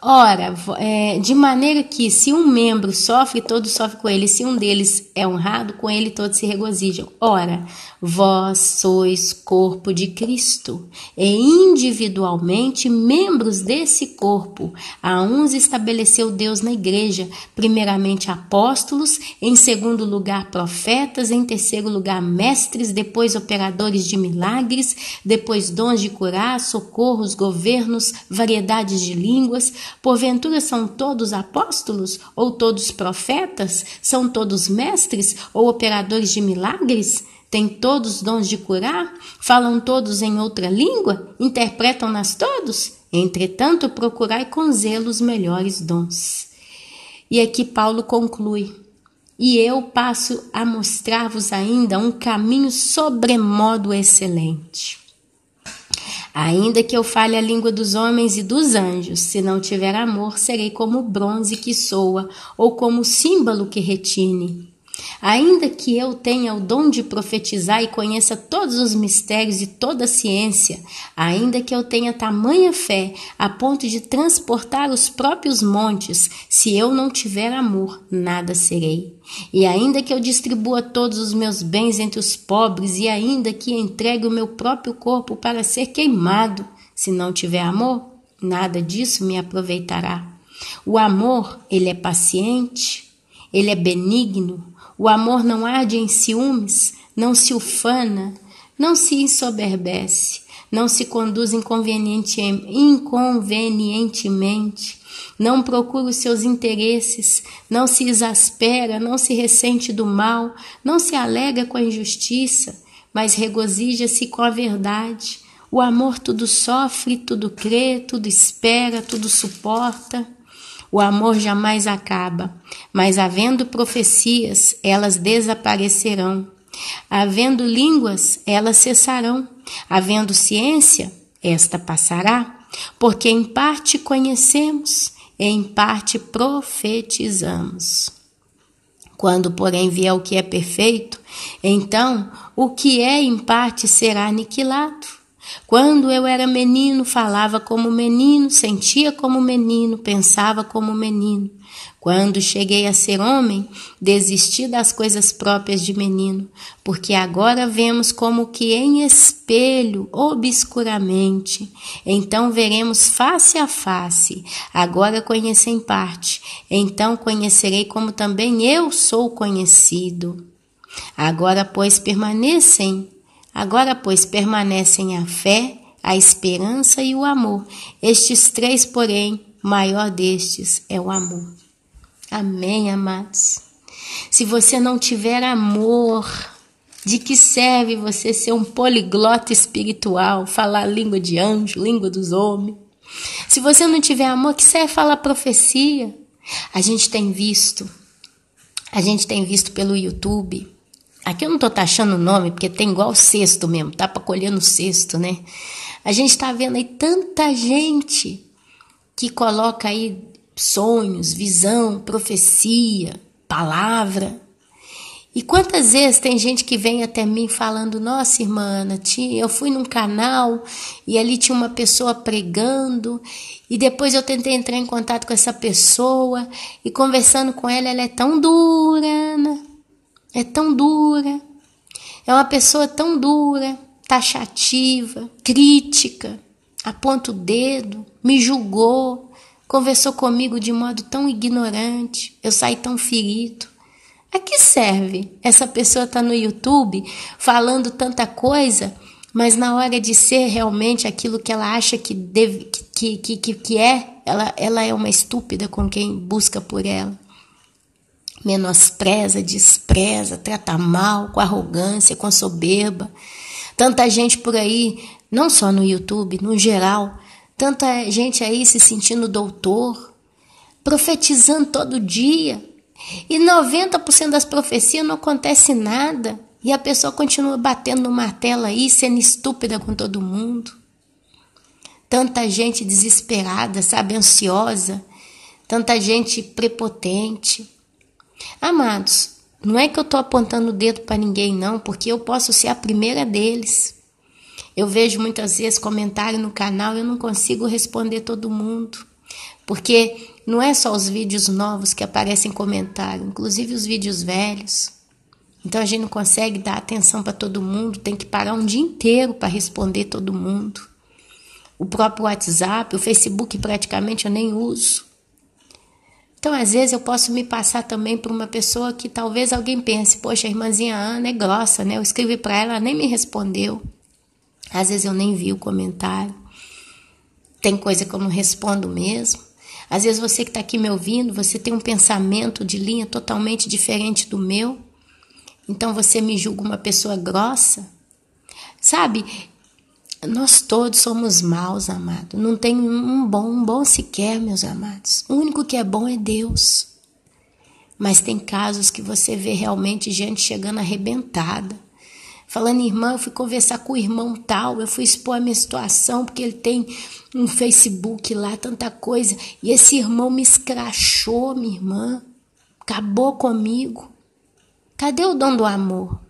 Ora, de maneira que se um membro sofre, todos sofrem com ele. Se um deles é honrado, com ele todos se regozijam. Ora, vós sois corpo de Cristo e individualmente membros desse corpo. A uns estabeleceu Deus na igreja, primeiramente apóstolos, em segundo lugar profetas, em terceiro lugar mestres, depois operadores de milagres, depois dons de curar, socorros, governos, variedades de línguas. Porventura são todos apóstolos ou todos profetas? São todos mestres ou operadores de milagres? Têm todos dons de curar? Falam todos em outra língua? Interpretam-nas todos? Entretanto, procurai com zelo os melhores dons. E aqui Paulo conclui: e eu passo a mostrar-vos ainda um caminho sobremodo excelente. Ainda que eu fale a língua dos homens e dos anjos, se não tiver amor, serei como o bronze que soa, ou como o símbolo que retine. Ainda que eu tenha o dom de profetizar e conheça todos os mistérios e toda a ciência, ainda que eu tenha tamanha fé a ponto de transportar os próprios montes, se eu não tiver amor, nada serei. E ainda que eu distribua todos os meus bens entre os pobres, e ainda que entregue o meu próprio corpo para ser queimado, se não tiver amor, nada disso me aproveitará. O amor, ele é paciente, ele é benigno. O amor não arde em ciúmes, não se ufana, não se ensoberbece, não se conduz inconvenientemente, não procura os seus interesses, não se exaspera, não se ressente do mal, não se alega com a injustiça, mas regozija-se com a verdade. O amor tudo sofre, tudo crê, tudo espera, tudo suporta. O amor jamais acaba, mas havendo profecias, elas desaparecerão. Havendo línguas, elas cessarão. Havendo ciência, esta passará. Porque em parte conhecemos, em parte profetizamos. Quando, porém, vier o que é perfeito, então o que é em parte será aniquilado. Quando eu era menino, falava como menino, sentia como menino, pensava como menino. Quando cheguei a ser homem, desisti das coisas próprias de menino, porque agora vemos como que em espelho, obscuramente. Então veremos face a face. Permanecem. Agora conheço em parte, então conhecerei como também eu sou conhecido. Agora, pois, permanecem a fé, a esperança e o amor. Estes 3, porém, maior destes é o amor. Amém, amados? Se você não tiver amor, de que serve você ser um poliglota espiritual, falar a língua de anjo, língua dos homens? Se você não tiver amor, que serve falar profecia? A gente tem visto pelo YouTube. Aqui eu não tô taxando o nome, porque tem igual cesto mesmo, tá para colher no cesto, né? A gente tá vendo aí tanta gente que coloca aí sonhos, visão, profecia, palavra. E quantas vezes tem gente que vem até mim falando: nossa, irmã Ana, eu fui num canal e ali tinha uma pessoa pregando e depois eu tentei entrar em contato com essa pessoa e conversando com ela, ela é tão dura, Ana, é tão dura, é uma pessoa tão dura, taxativa, crítica, aponta o dedo, me julgou, conversou comigo de modo tão ignorante, eu saí tão ferido. A que serve? Essa pessoa está no YouTube falando tanta coisa, mas na hora de ser realmente aquilo que ela acha que é, ela é uma estúpida com quem busca por ela. Menospreza, despreza, trata mal, com arrogância, com soberba. Tanta gente por aí, não só no YouTube, no geral, tanta gente aí se sentindo doutor, profetizando todo dia. E 90% das profecias não acontece nada. E a pessoa continua batendo no martelo aí, sendo estúpida com todo mundo. Tanta gente desesperada, sabe, ansiosa. Tanta gente prepotente. Amados, não é que eu estou apontando o dedo para ninguém não, porque eu posso ser a primeira deles. Eu vejo muitas vezes comentário no canal e eu não consigo responder todo mundo. Porque não é só os vídeos novos que aparecem em comentário, inclusive os vídeos velhos. Então a gente não consegue dar atenção para todo mundo, tem que parar um dia inteiro para responder todo mundo. O próprio WhatsApp, o Facebook praticamente eu nem uso. Então às vezes eu posso me passar também por uma pessoa que talvez alguém pense: poxa, a irmãzinha Ana é grossa, né? Eu escrevi para ela, ela nem me respondeu. Às vezes eu nem vi o comentário. Tem coisa que eu não respondo mesmo. Às vezes você que está aqui me ouvindo, você tem um pensamento de linha totalmente diferente do meu. Então você me julga uma pessoa grossa. Sabe, nós todos somos maus, amado. Não tem um bom sequer, meus amados. O único que é bom é Deus. Mas tem casos que você vê realmente gente chegando arrebentada. Falando: irmã, eu fui conversar com o irmão tal, eu fui expor a minha situação, porque ele tem um Facebook lá, tanta coisa. E esse irmão me escrachou, minha irmã. Acabou comigo. Cadê o dom do amor?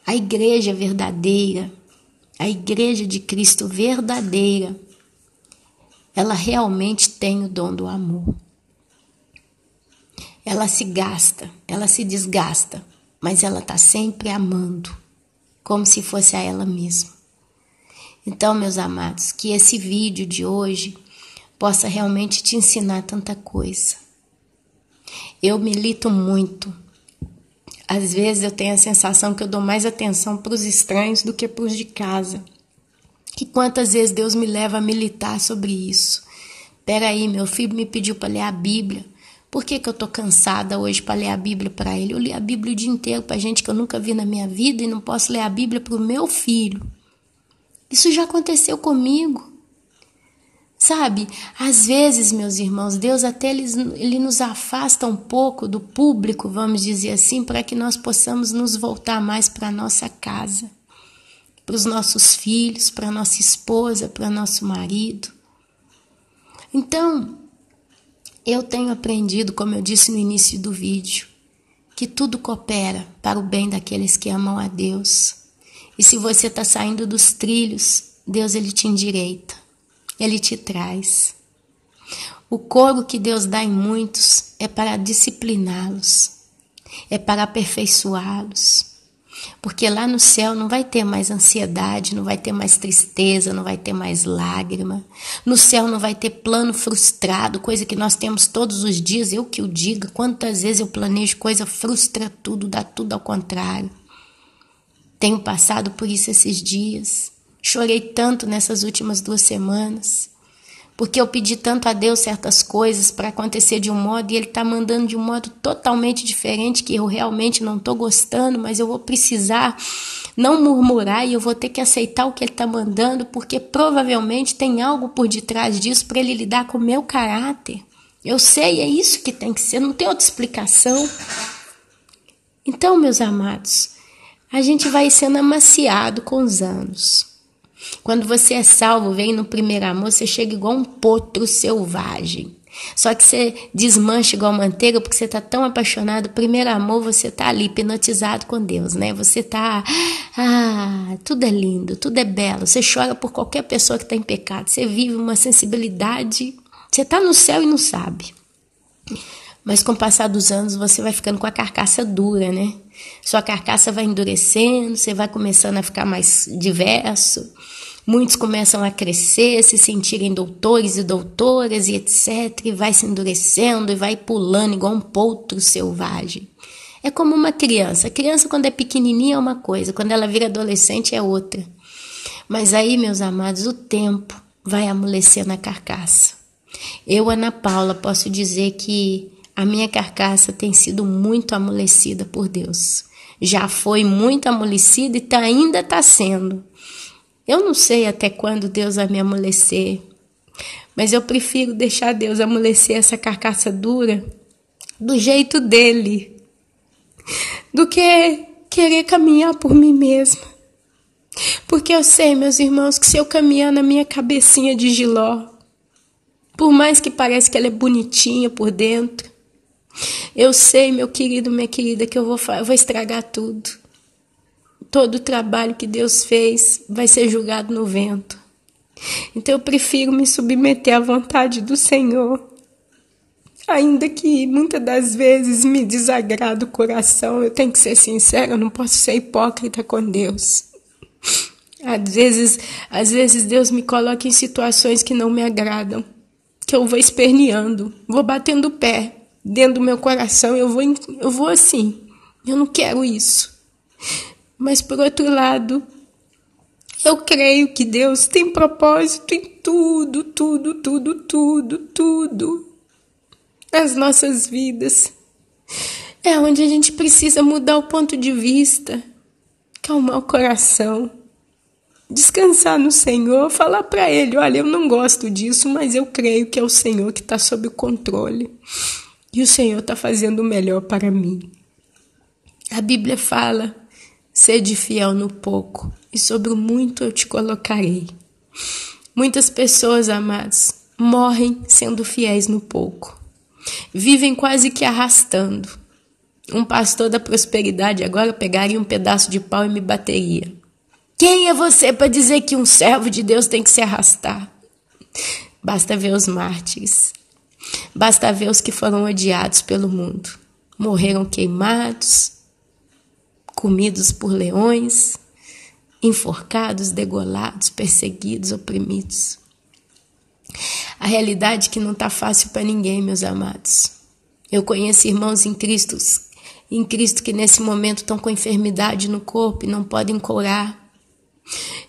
A igreja verdadeira, a igreja de Cristo verdadeira, ela realmente tem o dom do amor. Ela se gasta, ela se desgasta, mas ela está sempre amando, como se fosse a ela mesma. Então, meus amados, que esse vídeo de hoje possa realmente te ensinar tanta coisa. Eu milito muito. Às vezes eu tenho a sensação que eu dou mais atenção para os estranhos do que para os de casa. E quantas vezes Deus me leva a militar sobre isso? Peraí, meu filho me pediu para ler a Bíblia. Por que eu estou cansada hoje para ler a Bíblia para ele? Eu li a Bíblia o dia inteiro para gente que eu nunca vi na minha vida e não posso ler a Bíblia para o meu filho. Isso já aconteceu comigo. Sabe, às vezes, meus irmãos, Deus até ele nos afasta um pouco do público, vamos dizer assim, para que nós possamos nos voltar mais para a nossa casa, para os nossos filhos, para a nossa esposa, para nosso marido. Então, eu tenho aprendido, como eu disse no início do vídeo, que tudo coopera para o bem daqueles que amam a Deus. E se você está saindo dos trilhos, Deus ele te endireita, ele te traz. O coro que Deus dá em muitos é para discipliná-los, é para aperfeiçoá-los. Porque lá no céu não vai ter mais ansiedade, não vai ter mais tristeza, não vai ter mais lágrima. No céu não vai ter plano frustrado, coisa que nós temos todos os dias. Eu que o diga, quantas vezes eu planejo coisa, frustra tudo, dá tudo ao contrário. Tenho passado por isso esses dias. Chorei tanto nessas últimas 2 semanas. Porque eu pedi tanto a Deus certas coisas para acontecer de um modo e Ele está mandando de um modo totalmente diferente, que eu realmente não estou gostando, mas eu vou precisar não murmurar e eu vou ter que aceitar o que Ele está mandando, porque provavelmente tem algo por detrás disso para Ele lidar com o meu caráter. Eu sei, é isso que tem que ser, não tem outra explicação. Então, meus amados, a gente vai sendo amaciado com os anos. Quando você é salvo, vem no primeiro amor, você chega igual um potro selvagem. Só que você desmancha igual manteiga porque você está tão apaixonado. Primeiro amor, você está ali hipnotizado com Deus, né? Você está, tudo é lindo, tudo é belo. Você chora por qualquer pessoa que está em pecado. Você vive uma sensibilidade. Você está no céu e não sabe. Mas com o passar dos anos, você vai ficando com a carcaça dura, né? Sua carcaça vai endurecendo, você vai começando a ficar mais diverso. Muitos começam a crescer, se sentirem doutores e doutoras e etc. E vai se endurecendo e vai pulando igual um potro selvagem. É como uma criança. A criança, quando é pequenininha, é uma coisa. Quando ela vira adolescente, é outra. Mas aí, meus amados, o tempo vai amolecendo a carcaça. Eu, Ana Paula, posso dizer que a minha carcaça tem sido muito amolecida por Deus. Já foi muito amolecida e ainda está sendo. Eu não sei até quando Deus vai me amolecer, mas eu prefiro deixar Deus amolecer essa carcaça dura do jeito dele, do que querer caminhar por mim mesma. Porque eu sei, meus irmãos, que se eu caminhar na minha cabecinha de Giló, por mais que pareça que ela é bonitinha por dentro, eu sei, meu querido, minha querida, que eu vou estragar tudo. Todo o trabalho que Deus fez vai ser julgado no vento. Então eu prefiro me submeter à vontade do Senhor. Ainda que muitas das vezes me desagrada o coração, eu tenho que ser sincera, eu não posso ser hipócrita com Deus. Às vezes Deus me coloca em situações que não me agradam, que eu vou esperneando, vou batendo o pé dentro do meu coração, eu vou assim, eu não quero isso. Mas, por outro lado, eu creio que Deus tem propósito em tudo nas nossas vidas. É onde a gente precisa mudar o ponto de vista, calmar o coração, descansar no Senhor, falar para Ele, olha, eu não gosto disso, mas eu creio que é o Senhor que está sob o controle. E o Senhor está fazendo o melhor para mim. A Bíblia fala: sede fiel no pouco, e sobre o muito eu te colocarei. Muitas pessoas, amados, morrem sendo fiéis no pouco. Vivem quase que arrastando. Um pastor da prosperidade agora pegaria um pedaço de pau e me bateria. Quem é você para dizer que um servo de Deus tem que se arrastar? Basta ver os mártires. Basta ver os que foram odiados pelo mundo. Morreram queimados, comidos por leões, enforcados, degolados, perseguidos, oprimidos. A realidade é que não está fácil para ninguém, meus amados. Eu conheço irmãos em Cristo que nesse momento estão com enfermidade no corpo e não podem curar.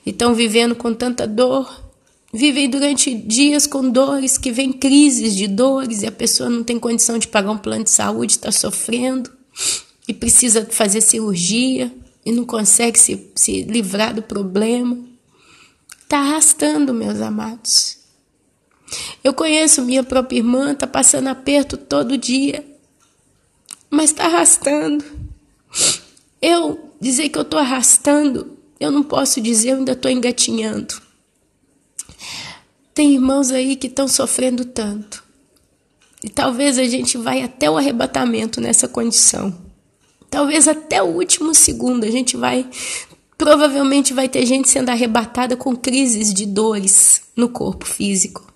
E estão vivendo com tanta dor. Vivem durante dias com dores, que vem crises de dores e a pessoa não tem condição de pagar um plano de saúde, está sofrendo e precisa fazer cirurgia e não consegue se livrar do problema. Está arrastando, meus amados. Eu conheço minha própria irmã, está passando aperto todo dia, mas está arrastando. Eu dizer que eu estou arrastando, eu não posso dizer, eu ainda estou engatinhando. Tem irmãos aí que estão sofrendo tanto. E talvez a gente vai até o arrebatamento nessa condição. Talvez até o último segundo a gente provavelmente vai ter gente sendo arrebatada com crises de dores no corpo físico.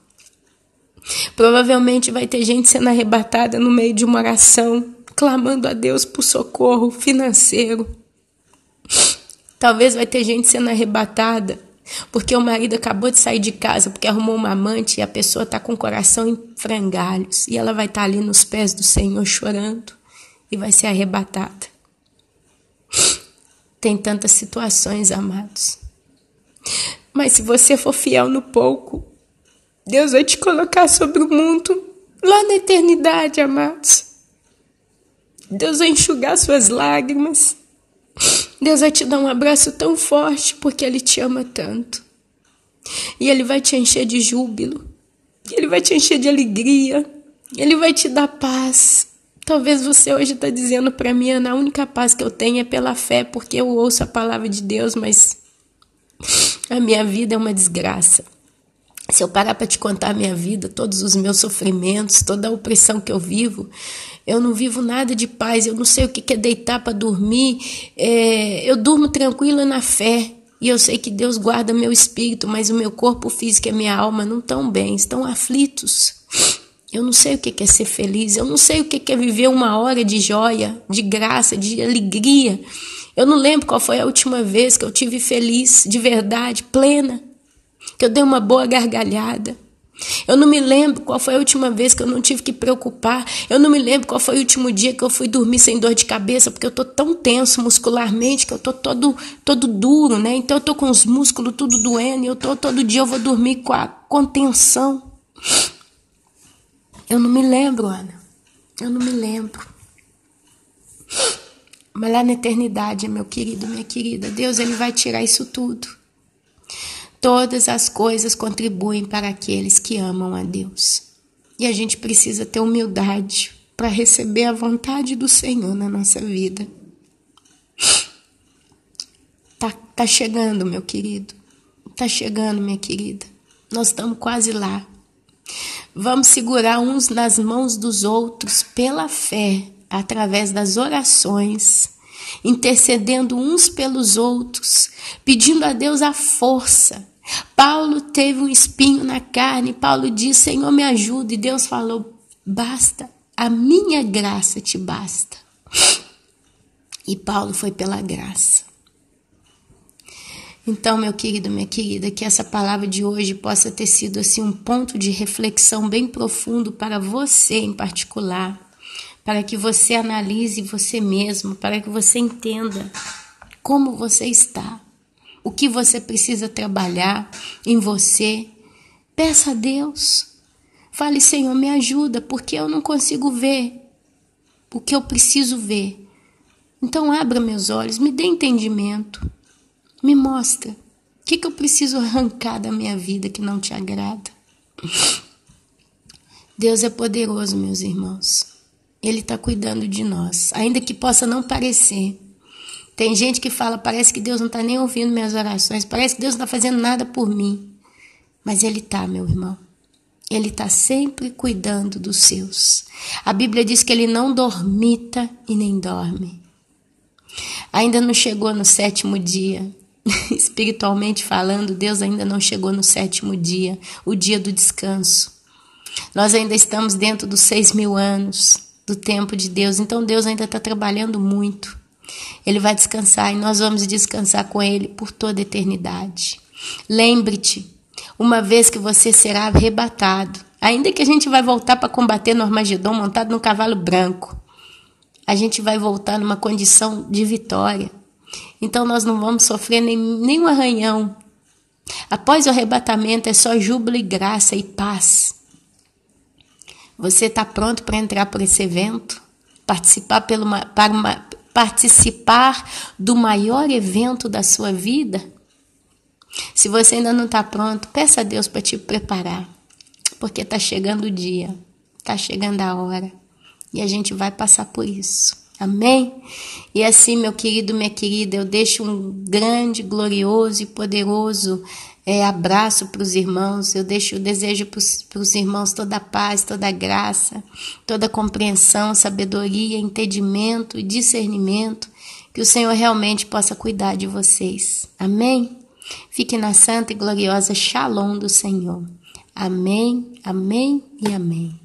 Provavelmente vai ter gente sendo arrebatada no meio de uma oração, clamando a Deus por socorro financeiro. Talvez vai ter gente sendo arrebatada porque o marido acabou de sair de casa, porque arrumou uma amante e a pessoa está com o coração em frangalhos. E ela vai estar ali nos pés do Senhor chorando e vai ser arrebatada. Tem tantas situações, amados. Mas se você for fiel no pouco, Deus vai te colocar sobre o mundo lá na eternidade, amados. Deus vai enxugar suas lágrimas. Deus vai te dar um abraço tão forte porque Ele te ama tanto. E Ele vai te encher de júbilo. Ele vai te encher de alegria. Ele vai te dar paz. Talvez você hoje está dizendo para mim, Ana, a única paz que eu tenho é pela fé, porque eu ouço a palavra de Deus, mas a minha vida é uma desgraça. Se eu parar para te contar a minha vida, todos os meus sofrimentos, toda a opressão que eu não vivo nada de paz, eu não sei o que é deitar para dormir, eu durmo tranquila na fé, e eu sei que Deus guarda meu espírito, mas o meu corpo físico e a minha alma não estão bem, estão aflitos. Eu não sei o que é ser feliz, eu não sei o que é viver uma hora de joia, de graça, de alegria. Eu não lembro qual foi a última vez que eu tive feliz, de verdade, plena, que eu dei uma boa gargalhada. Eu não me lembro qual foi a última vez que eu não tive que preocupar. Eu não me lembro qual foi o último dia que eu fui dormir sem dor de cabeça, porque eu tô tão tenso muscularmente que eu tô todo duro, né? Então eu tô com os músculos tudo doendo e todo dia eu vou dormir com a contenção. Eu não me lembro, Ana. Eu não me lembro. Mas lá na eternidade, meu querido, minha querida, Deus, Ele vai tirar isso tudo. Todas as coisas contribuem para aqueles que amam a Deus. E a gente precisa ter humildade para receber a vontade do Senhor na nossa vida. Tá chegando, meu querido. Tá chegando, minha querida. Nós estamos quase lá. Vamos segurar uns nas mãos dos outros pela fé, através das orações, intercedendo uns pelos outros, pedindo a Deus a força. Paulo teve um espinho na carne, Paulo disse, Senhor, me ajuda, e Deus falou, basta, a minha graça te basta. E Paulo foi pela graça. Então, meu querido, minha querida, que essa palavra de hoje possa ter sido assim um ponto de reflexão bem profundo para você em particular, para que você analise você mesmo, para que você entenda como você está, o que você precisa trabalhar em você. Peça a Deus, fale, Senhor, me ajuda, porque eu não consigo ver o que eu preciso ver. Então, abra meus olhos, me dê entendimento. Me mostra o que eu preciso arrancar da minha vida que não te agrada. Deus é poderoso, meus irmãos. Ele está cuidando de nós, ainda que possa não parecer. Tem gente que fala, parece que Deus não está nem ouvindo minhas orações, parece que Deus não está fazendo nada por mim. Mas Ele está, meu irmão. Ele está sempre cuidando dos seus. A Bíblia diz que Ele não dormita e nem dorme. Ainda não chegou no 7º dia. Espiritualmente falando, Deus ainda não chegou no 7º dia, o dia do descanso. Nós ainda estamos dentro dos 6.000 anos do tempo de Deus, então Deus ainda está trabalhando muito. Ele vai descansar e nós vamos descansar com Ele por toda a eternidade. Lembre-te, uma vez que você será arrebatado, ainda que a gente vai voltar para combater no Armagedon montado num cavalo branco, a gente vai voltar numa condição de vitória. Então nós não vamos sofrer nenhum arranhão. Após o arrebatamento é só júbilo e graça e paz. Você está pronto para entrar por esse evento? Participar do maior evento da sua vida? Se você ainda não está pronto, peça a Deus para te preparar. Porque está chegando o dia, está chegando a hora. E a gente vai passar por isso. Amém? E assim, meu querido, minha querida, eu deixo um grande, glorioso e poderoso abraço para os irmãos. Eu desejo para os irmãos toda a paz, toda a graça, toda a compreensão, sabedoria, entendimento e discernimento. Que o Senhor realmente possa cuidar de vocês. Amém? Fique na santa e gloriosa Shalom do Senhor. Amém, amém e amém.